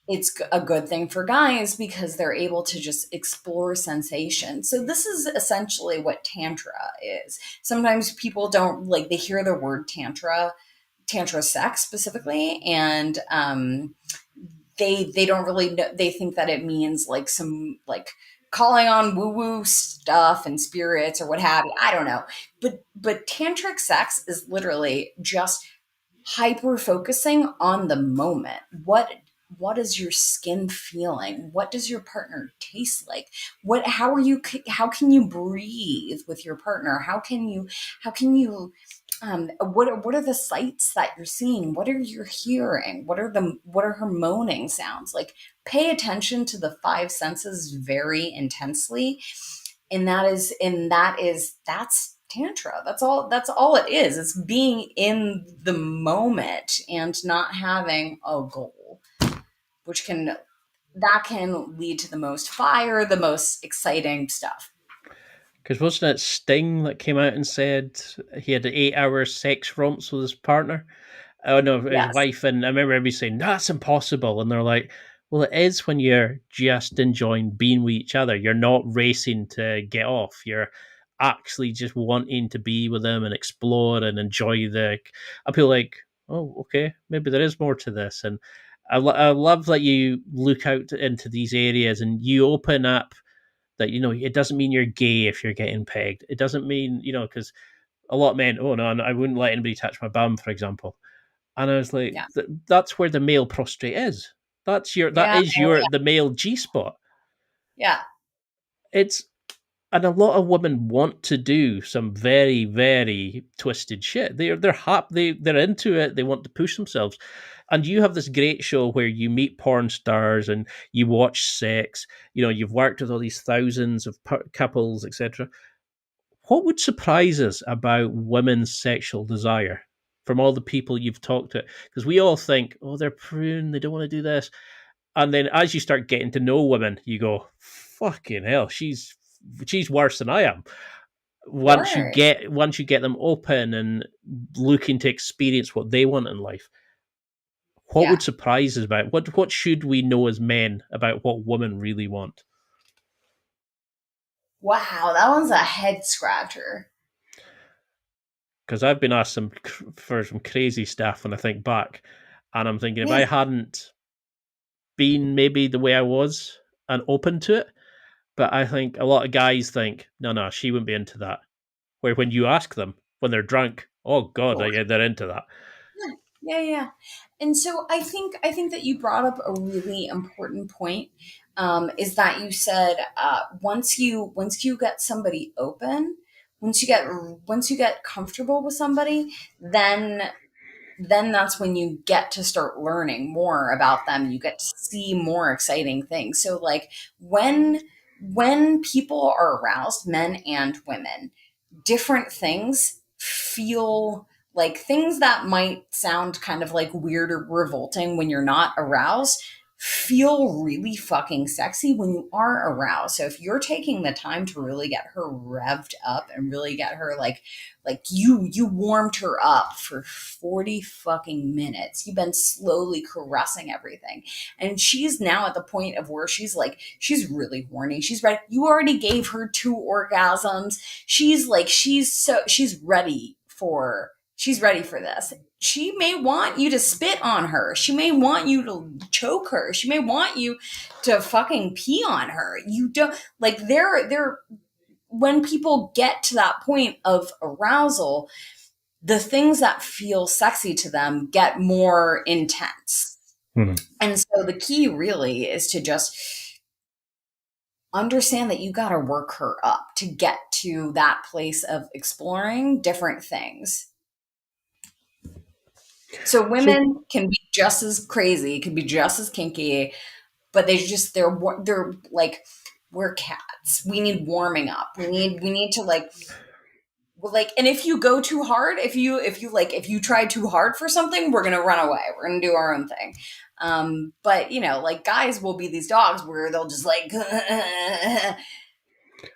it's a good thing for guys because they're able to just explore sensation. So this is essentially what tantra is. Sometimes people don't like they hear the word tantra sex specifically, and they don't really know. They think that it means like some like calling on woo woo stuff and spirits or what have you. I don't know, but tantric sex is literally just hyper focusing on the moment. What is your skin feeling? What does your partner taste like? How can you breathe with your partner? What are the sights that you're seeing? What are you hearing? What are her moaning sounds? Like pay attention to the five senses very intensely. That's tantra. That's all it is. It's being in the moment and not having a goal, which can lead to the most fire, the most exciting stuff. Because wasn't it Sting that came out and said he had 8 hour sex romps with his partner? Oh no, his Yes. wife, and I remember everybody saying that's impossible, and they're like, "Well, it is when you're just enjoying being with each other. You're not racing to get off. You're actually just wanting to be with them and explore and enjoy the." I feel like, oh, okay, maybe there is more to this, and I love that you look out into these areas and you open up that it doesn't mean you're gay if you're getting pegged. It doesn't mean because a lot of men, oh no, I wouldn't let anybody touch my bum, for example. And I was like, Yeah. that's where the male prostrate is. That Yeah. is your the male G spot. Yeah. It's and a lot of women want to do some very very twisted shit. They're happy. They're into it. They want to push themselves. And you have this great show where you meet porn stars and you watch sex. You've worked with all these thousands of couples, etc. What would surprise us about women's sexual desire from all the people you've talked to? Because we all think, oh, they're prune, they don't want to do this. And then as you start getting to know women, you go, fucking hell, she's worse than I am. Sure. Once you get them open and looking to experience what they want in life, what Yeah. would surprise us about what should we know as men about what women really want? Wow, that one's a head scratcher. Because I've been asked for some crazy stuff when I think back, and I'm thinking if Yeah. I hadn't been maybe the way I was and open to it, but I think a lot of guys think, no, she wouldn't be into that. Where when you ask them when they're drunk, oh god, Sure. yeah, they're into that. Yeah. Yeah. Yeah. And so I think that you brought up a really important point. Is that you said once you get somebody open, once you get comfortable with somebody, then that's when you get to start learning more about them. You get to see more exciting things. So like when people are aroused, men and women, different things feel like things that might sound kind of like weird or revolting when you're not aroused feel really fucking sexy when you are aroused. So if you're taking the time to really get her revved up and really get her like you warmed her up for 40 fucking minutes. You've been slowly caressing everything. And she's now at the point of where she's really horny. She's ready. You already gave her 2 orgasms. She's ready for this. She may want you to spit on her. She may want you to choke her. She may want you to fucking pee on her. You don't like they're when people get to that point of arousal, the things that feel sexy to them get more intense. Hmm. And so the key really is to just understand that you got to work her up to get to that place of exploring different things. So So women can be just as crazy, can be just as kinky, but they're like we're cats. We need warming up. We need to and if you go too hard, if you try too hard for something, we're gonna run away. We're gonna do our own thing. But like guys will be these dogs where they'll just like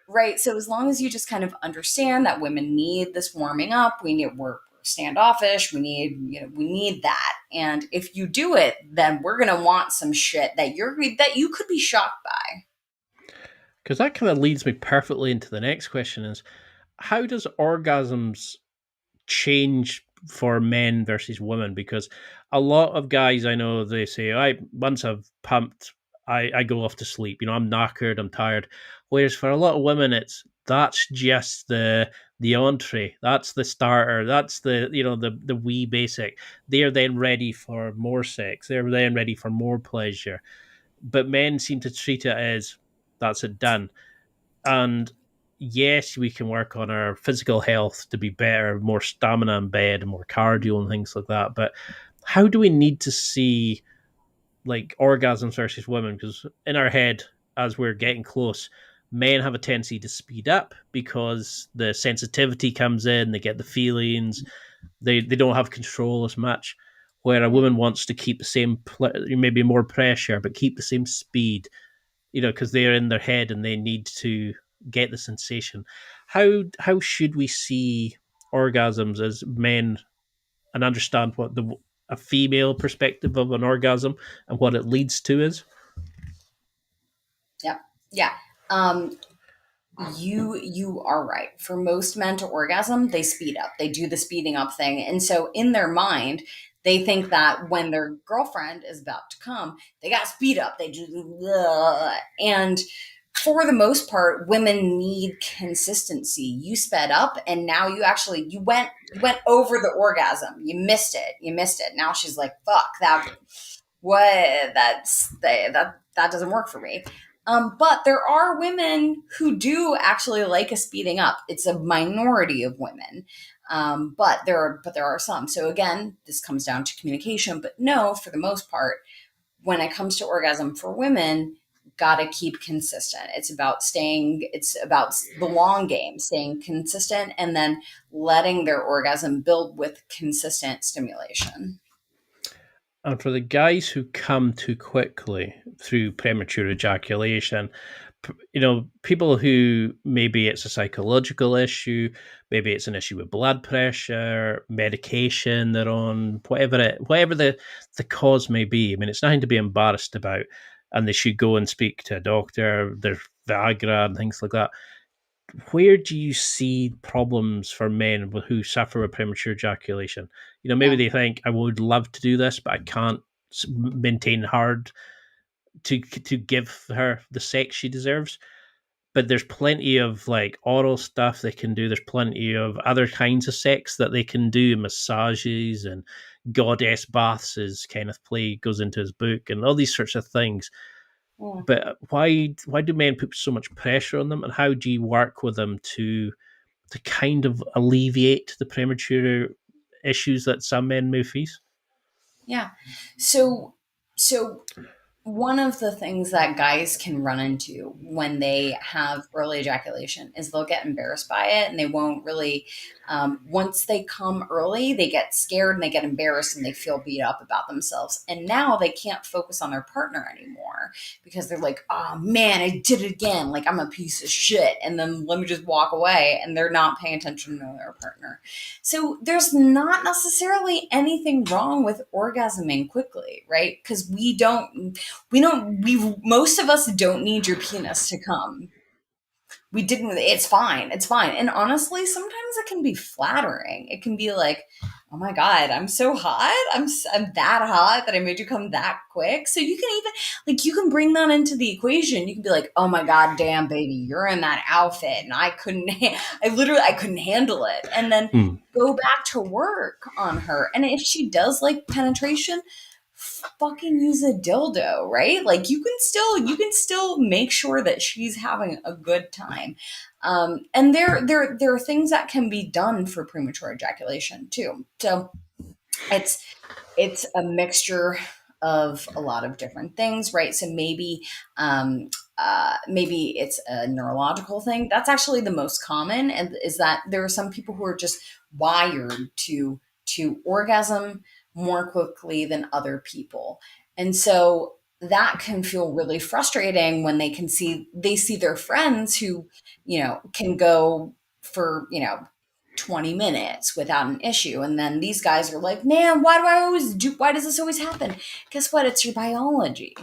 right? So as long as you just kind of understand that women need this warming up, we're standoffish, we need that. And if you do it, then we're gonna want some shit that you could be shocked by. Because that kind of leads me perfectly into the next question: is how does orgasms change for men versus women? Because a lot of guys I know, they say, I once I've pumped, I go off to sleep. I'm knackered, I'm tired. Whereas for a lot of women, that's just the entree, that's the starter, that's the wee basic. They're then ready for more sex. They're then ready for more pleasure. But men seem to treat it as that's it done. And yes, we can work on our physical health to be better, more stamina in bed, more cardio and things like that. But how do we need to see like orgasms versus women? Because in our head, as we're getting close, men have a tendency to speed up because the sensitivity comes in, they get the feelings, they don't have control as much. Where a woman wants to keep the same, maybe more pressure, but keep the same speed, because they're in their head and they need to get the sensation. How should we see orgasms as men and understand what a female perspective of an orgasm and what it leads to is? Yeah. Yeah. Um, you are right. For most men to orgasm, they speed up. They do the speeding up thing. And so in their mind, they think that when their girlfriend is about to come, they got to speed up. They do and for the most part, women need consistency. You sped up and now you went over the orgasm. You missed it. You missed it. Now she's like, fuck that. What that doesn't work for me. But there are women who do actually like a speeding up. It's a minority of women, but there are some. So again, this comes down to communication. But no, for the most part, when it comes to orgasm for women, gotta keep consistent. It's about the long game, staying consistent, and then letting their orgasm build with consistent stimulation. And for the guys who come too quickly through premature ejaculation, people who maybe it's a psychological issue, maybe it's an issue with blood pressure, medication they're on, whatever the cause may be. I mean, it's nothing to be embarrassed about, and they should go and speak to a doctor. There's Viagra and things like that. Where do you see problems for men who suffer with premature ejaculation? Maybe Yeah. they think, I would love to do this, but I can't maintain hard to give her the sex she deserves. But there's plenty of like oral stuff they can do. There's plenty of other kinds of sex that they can do, massages and goddess baths, as Kenneth Play goes into his book, and all these sorts of things. Yeah. But why do men put so much pressure on them, and how do you work with them to kind of alleviate the premature issues that some men may face? Yeah. So one of the things that guys can run into when they have early ejaculation is they'll get embarrassed by it and they won't really, once they come early, they get scared and they get embarrassed and they feel beat up about themselves. And now they can't focus on their partner anymore because they're like, oh man, I did it again. Like I'm a piece of shit. And then let me just walk away, and they're not paying attention to their partner. So there's not necessarily anything wrong with orgasming quickly, right? Because we most of us don't need your penis to come. We didn't. It's fine. And honestly, sometimes it can be flattering. It can be like, oh my god, I'm so hot. I'm that hot that I made you come that quick. So you can even, like, you can bring that into the equation. You can be like, oh my god, damn baby, you're in that outfit and I couldn't handle it. And then Hmm. go back to work on her. And if she does like penetration, fucking use a dildo, right? Like you can still make sure that she's having a good time. And there are things that can be done for premature ejaculation too. So it's it's a mixture of a lot of different things, right? So maybe it's a neurological thing. That's actually the most common, and is that there are some people who are just wired to orgasm more quickly than other people. And so that can feel really frustrating when they see their friends who, can go for, 20 minutes without an issue. And then these guys are like, man, why does this always happen? Guess what? It's your biology.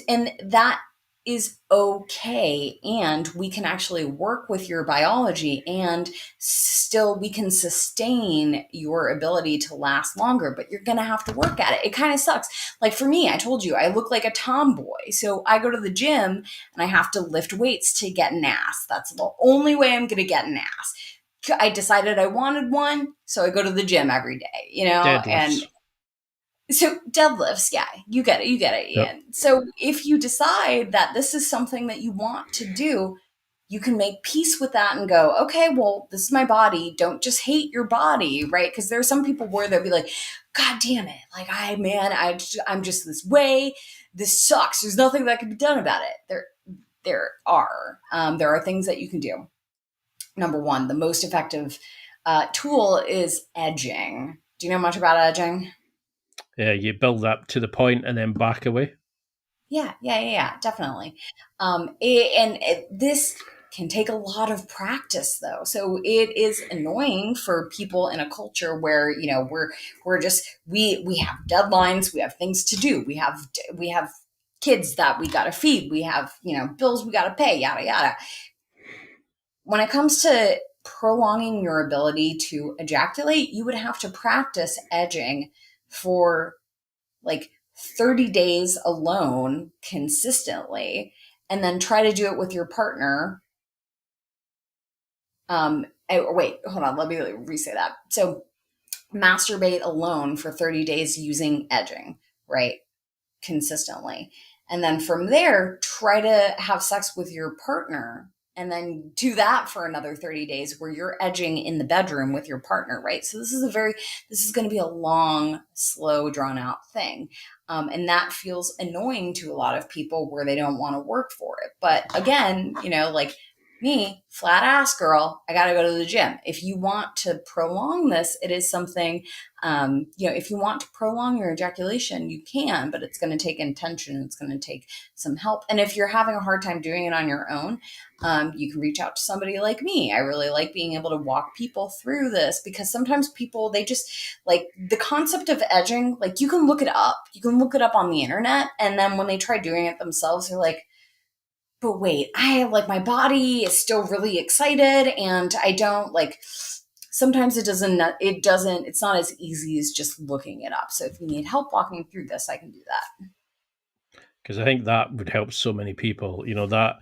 And that is okay. And we can actually work with your biology, and still we can sustain your ability to last longer, but you're going to have to work at it. It kind of sucks. Like for me, I told you, I look like a tomboy. So I go to the gym and I have to lift weights to get an ass. That's the only way I'm going to get an ass. I decided I wanted one, so I go to the gym every day, Deadlifts. and so deadlifts, yeah, you get it, Yep. Ian. So if you decide that this is something that you want to do, you can make peace with that and go, okay, well, this is my body. Don't just hate your body, right? Because there are some people where they'll be like, God damn it, like I'm just this way. This sucks. There's nothing that can be done about it. There are things that you can do. Number one, the most effective tool is edging. Do you know much about edging? Yeah, you build up to the point and then back away. Yeah, definitely. This can take a lot of practice, though. So it is annoying for people in a culture where we have deadlines, we have things to do, we have kids that we got to feed, we have bills we got to pay, yada yada. When it comes to prolonging your ability to ejaculate, you would have to practice edging for like 30 days alone consistently, and then try to do it with your partner. Wait, hold on. Let me re-say that. So masturbate alone for 30 days using edging, right? Consistently. And then from there, try to have sex with your partner, and then do that for another 30 days where you're edging in the bedroom with your partner, right? So this is going to be a long, slow, drawn out thing. And that feels annoying to a lot of people where they don't want to work for it. But again, like me, flat ass girl, I got to go to the gym. If you want to prolong this, it is something, if you want to prolong your ejaculation, you can, but it's going to take intention. It's going to take some help. And if you're having a hard time doing it on your own, you can reach out to somebody like me. I really like being able to walk people through this, because sometimes people, they just like the concept of edging, like you can look it up. You can look it up on the internet. And then when they try doing it themselves, they're like, but wait, my body is still really excited, and I don't sometimes it's not as easy as just looking it up. So if you need help walking through this, I can do that. Because I think that would help so many people, that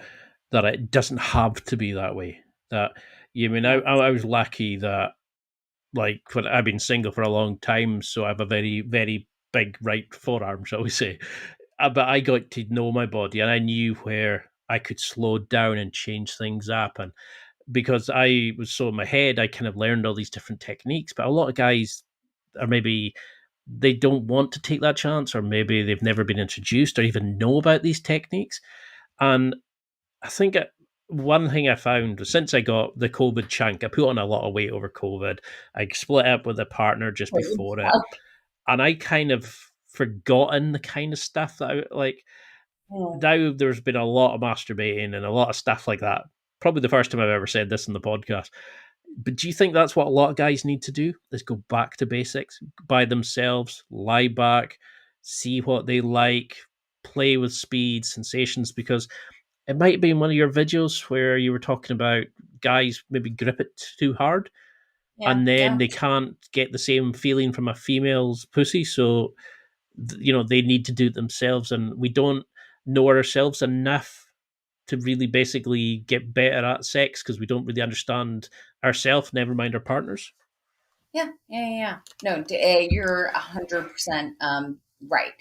it doesn't have to be that way. That, I was lucky that, like, when I've been single for a long time, so I have a very, very big right forearm, shall we say. But I got to know my body, and I knew where I could slow down and change things up. And because I was so in my head, I kind of learned all these different techniques. But a lot of guys are maybe they don't want to take that chance, or maybe they've never been introduced or even know about these techniques. And I think one thing I found was, since I got the COVID chunk, I put on a lot of weight over COVID. I split up with a partner just before it, and I kind of forgotten the kind of stuff that I like. Now there's been a lot of masturbating and a lot of stuff like that. Probably the first time I've ever said this in the podcast. But do you think that's what a lot of guys need to do? Is go back to basics by themselves, lie back, see what they like, play with speed, sensations? Because it might be in one of your videos where you were talking about guys maybe grip it too hard, and then they can't get the same feeling from a female's pussy. So, they need to do it themselves, and we don't know ourselves enough to really basically get better at sex because we don't really understand ourselves, never mind our partners. Yeah. No, you're 100% right.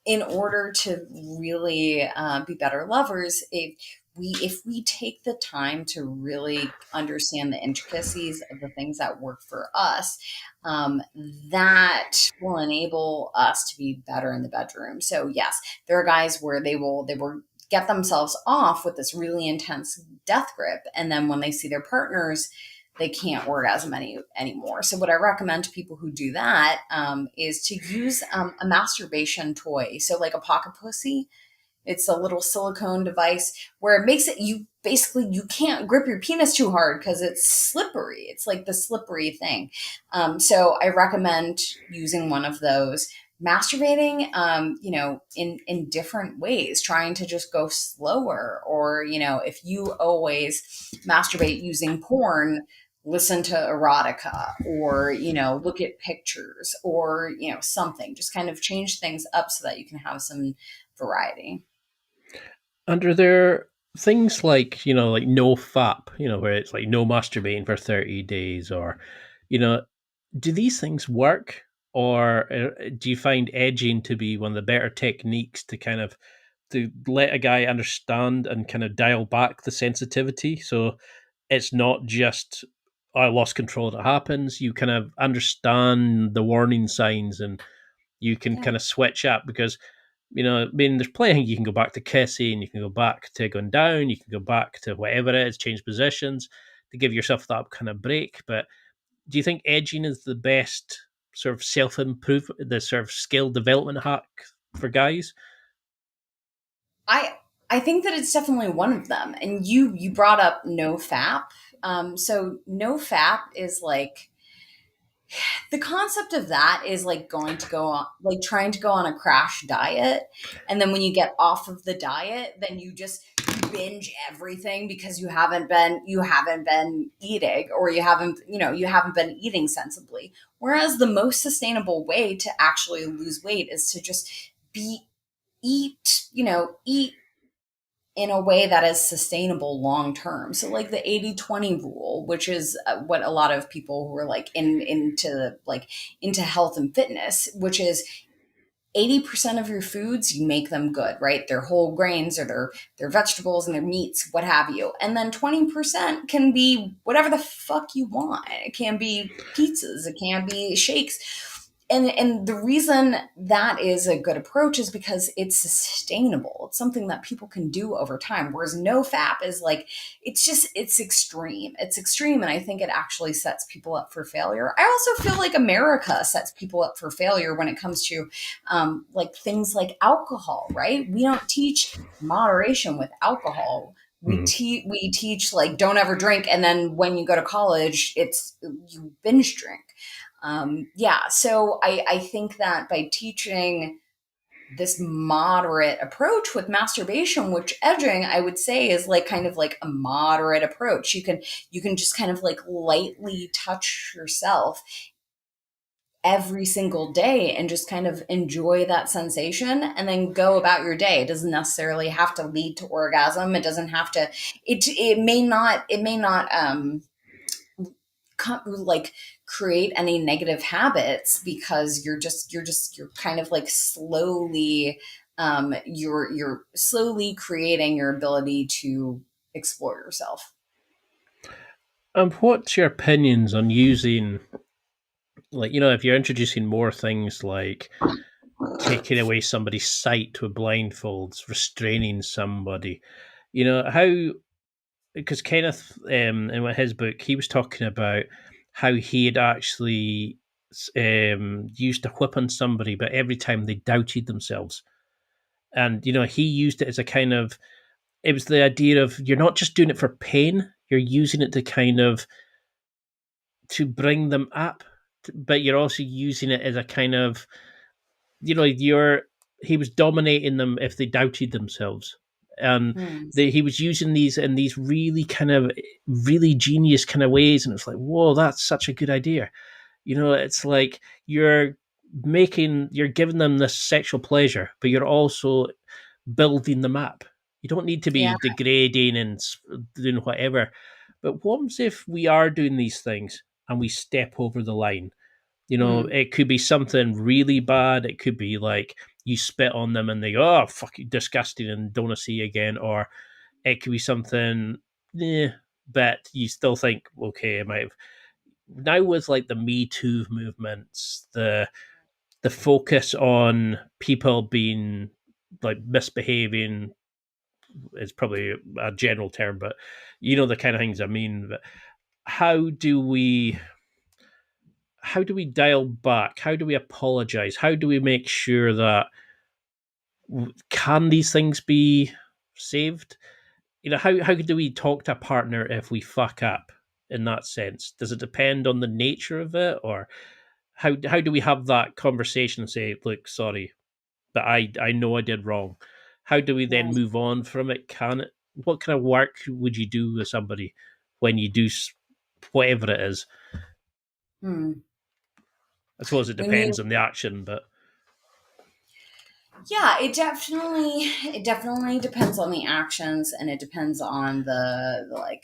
In order to really be better lovers, if we take the time to really understand the intricacies of the things that work for us, that will enable us to be better in the bedroom. So yes, there are guys where they will get themselves off with this really intense death grip, and then when they see their partners they can't orgasm anymore. So what I recommend to people who do that is to use a masturbation toy. So like a pocket pussy. It's a little silicone device where it makes it, you can't grip your penis too hard because it's slippery. It's like the slippery thing. So I recommend using one of those. Masturbating, in different ways, trying to just go slower, or, if you always masturbate using porn, listen to erotica, or, look at pictures, or, something, just kind of change things up so that you can have some variety. And are there things like, like no FAP, where it's like no masturbating for 30 days, or, you know, do these things work? Or do you find edging to be one of the better techniques to kind of to let a guy understand and kind of dial back the sensitivity? So it's not just I lost control that happens. You kind of understand the warning signs, and you can Yeah. kind of switch up because I mean, there's plenty. You can go back to kissing, you can go back to going down, you can go back to whatever it is, change positions to give yourself that kind of break. But do you think edging is the best sort of self improvement, the sort of skill development hack for guys? I I think that it's definitely one of them. And you brought up no fap. So no fap is like, the concept of that is like going to go on, like trying to go on a crash diet, and then when you get off of the diet, then you binge everything because you haven't been eating, or you haven't been eating sensibly. Whereas the most sustainable way to actually lose weight is to just be eat in a way that is sustainable long term. So like the 80-20 rule, which is what a lot of people who are like into health and fitness, which is 80% of your foods, you make them good, right? They're whole grains, or they're vegetables and their meats, what have you. And then 20% can be whatever the fuck you want. It can be pizzas, it can be shakes. And the reason that is a good approach is because it's sustainable. It's something that people can do over time. Whereas no fap is like, it's extreme. It's extreme. And I think it actually sets people up for failure. I also feel like America sets people up for failure when it comes to like things like alcohol, right? We don't teach moderation with alcohol. Mhm. We teach like don't ever drink, and then when you go to college, it's you binge drink. Yeah, so I think that by teaching this moderate approach with masturbation, which edging I would say is like kind of like a moderate approach. You can just kind of like lightly touch yourself every single day and just kind of enjoy that sensation and then go about your day. It doesn't necessarily have to lead to orgasm. It doesn't have to, it may not like create any negative habits, because you're kind of like slowly you're slowly creating your ability to explore yourself. And what's your opinions on using, like, if you're introducing more things like taking away somebody's sight with blindfolds, restraining somebody, how, because Kenneth, in his book, he was talking about how he had actually used to whip on somebody, but every time they doubted themselves. And, he used it as a kind of, it was the idea of you're not just doing it for pain, you're using it to kind of, to bring them up, but you're also using it as a kind of, he was dominating them if they doubted themselves. And Hmm. he was using these in these really kind of really genius kind of ways, and it's like, whoa, that's such a good idea. It's like you're giving them this sexual pleasure, but you're also building them up. You don't need to Yeah. be degrading and doing whatever. But what if we are doing these things and we step over the line? Hmm. It could be something really bad. It could be like you spit on them and they go, oh, fuck you, disgusting, and don't want to see you again. Or it could be something, but you still think, okay, I might have. Now with like the Me Too movements, the focus on people being like misbehaving is probably a general term, but the kind of things I mean. how do we dial back? How do we apologize? How do we make sure that can these things be saved? How do we talk to a partner if we fuck up in that sense? Does it depend on the nature of it, or how do we have that conversation and say, look, sorry, but I know I did wrong? How do we then move on from it? What kind of work would you do with somebody when you do whatever it is? I suppose it depends on the action, but yeah, it definitely depends on the actions, and it depends on the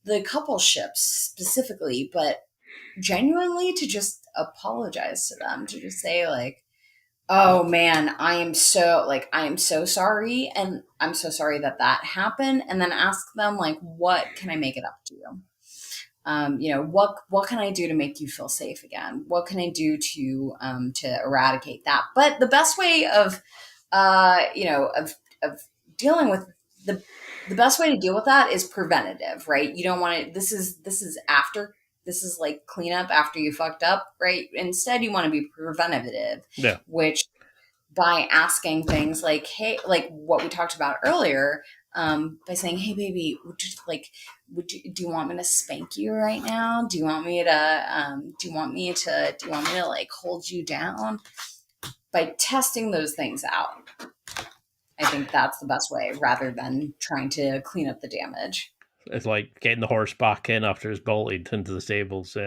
coupleship specifically, but genuinely to just apologize to them, to just say like, oh man, I am so sorry, and I'm so sorry that happened, and then ask them like, what can I make it up to you? What can I do to make you feel safe again? What can I do to eradicate that? But the best way of dealing with the best way to deal with that is preventative, right? You don't want to. This is after. This is like cleanup after you fucked up, right? Instead, you want to be preventative, which by asking things like, hey, like what we talked about earlier, by saying, hey, baby, do you want me to spank you right now? Do you want me to like hold you down? By testing those things out, I think that's the best way, rather than trying to clean up the damage. It's like getting the horse back in after it's bolted into the stables.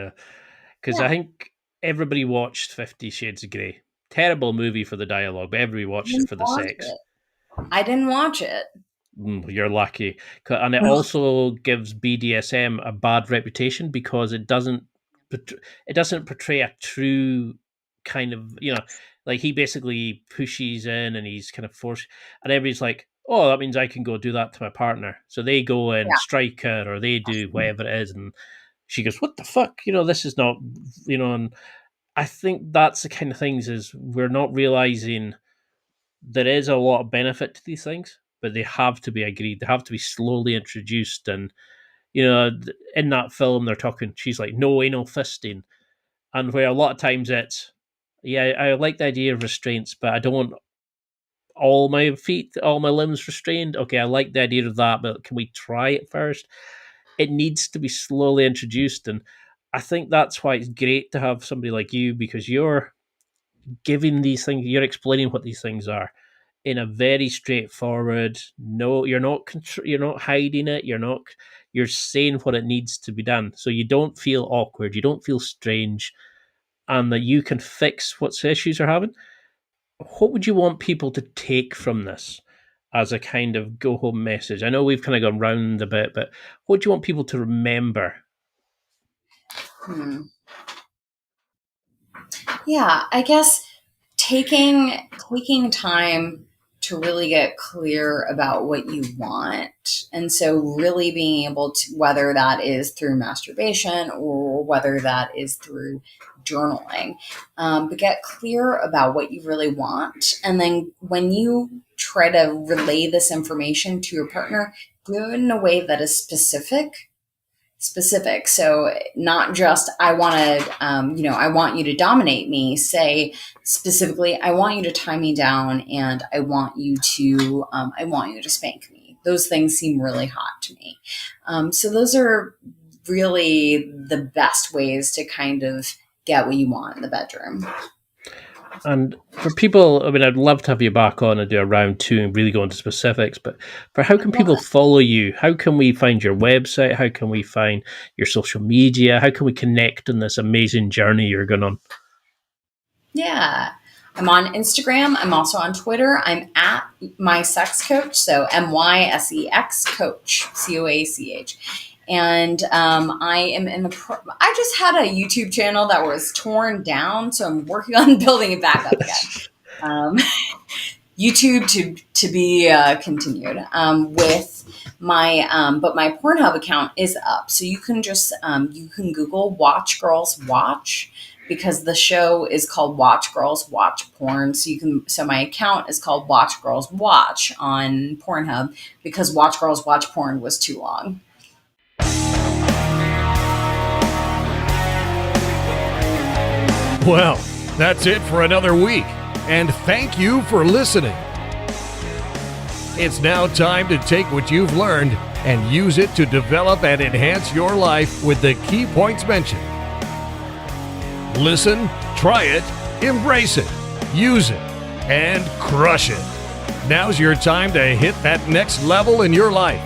Because I think everybody watched 50 Shades of Grey. Terrible movie for the dialogue, but everybody watched it for the sex. I didn't watch it. You're lucky. And it also gives BDSM a bad reputation because it doesn't portray a true kind of, like he basically pushes in and he's kind of forced, and everybody's like, oh, that means I can go do that to my partner. So they go and strike her, or they do whatever it is, and she goes, what the fuck? This is not, and I think that's the kind of things is we're not realizing there is a lot of benefit to these things, but they have to be agreed. They have to be slowly introduced. And, in that film, they're talking, she's like, no anal fisting. And where a lot of times it's, yeah, I like the idea of restraints, but I don't want all my limbs restrained. Okay, I like the idea of that, but can we try it first? It needs to be slowly introduced. And I think that's why it's great to have somebody like you, because you're giving these things, you're explaining what these things are in a very straightforward. No, you're not hiding it. You're saying what it needs to be done, so you don't feel awkward, you don't feel strange, and that you can fix what issues are having. What would you want people to take from this as a kind of go home message? I know we've kind of gone round a bit, but what do you want people to remember? Yeah, I guess taking time to really get clear about what you want. And so really being able to, whether that is through masturbation or whether that is through journaling, but get clear about what you really want. And then when you try to relay this information to your partner, do it in a way that is specific. So not just, I want you to dominate me. Say specifically, I want you to tie me down, and I want you to spank me. Those things seem really hot to me. So those are really the best ways to kind of get what you want in the bedroom. And for people, I mean, I'd love to have you back on and do a round 2 and really go into specifics, but for how can people follow you? How can we find your website? How can we find your social media? How can we connect on this amazing journey you're going on? Yeah, I'm on Instagram. I'm also on Twitter. I'm at My Sex Coach. So MYSEX Coach, COACH. And I am I just had a YouTube channel that was torn down, so I'm working on building it back up again. YouTube to be continued with my, but my Pornhub account is up, so you can just you can Google Watch Girls Watch, because the show is called Watch Girls Watch Porn. So my account is called Watch Girls Watch on Pornhub, because Watch Girls Watch Porn was too long. Well, that's it for another week, and thank you for listening. It's now time to take what you've learned and use it to develop and enhance your life with the key points mentioned. Listen, try it, embrace it, use it, and crush it. Now's your time to hit that next level in your life.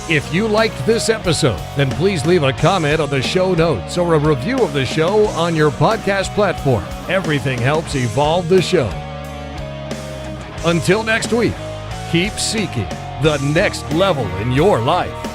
If you liked this episode, then please leave a comment on the show notes or a review of the show on your podcast platform. Everything helps evolve the show. Until next week, keep seeking the next level in your life.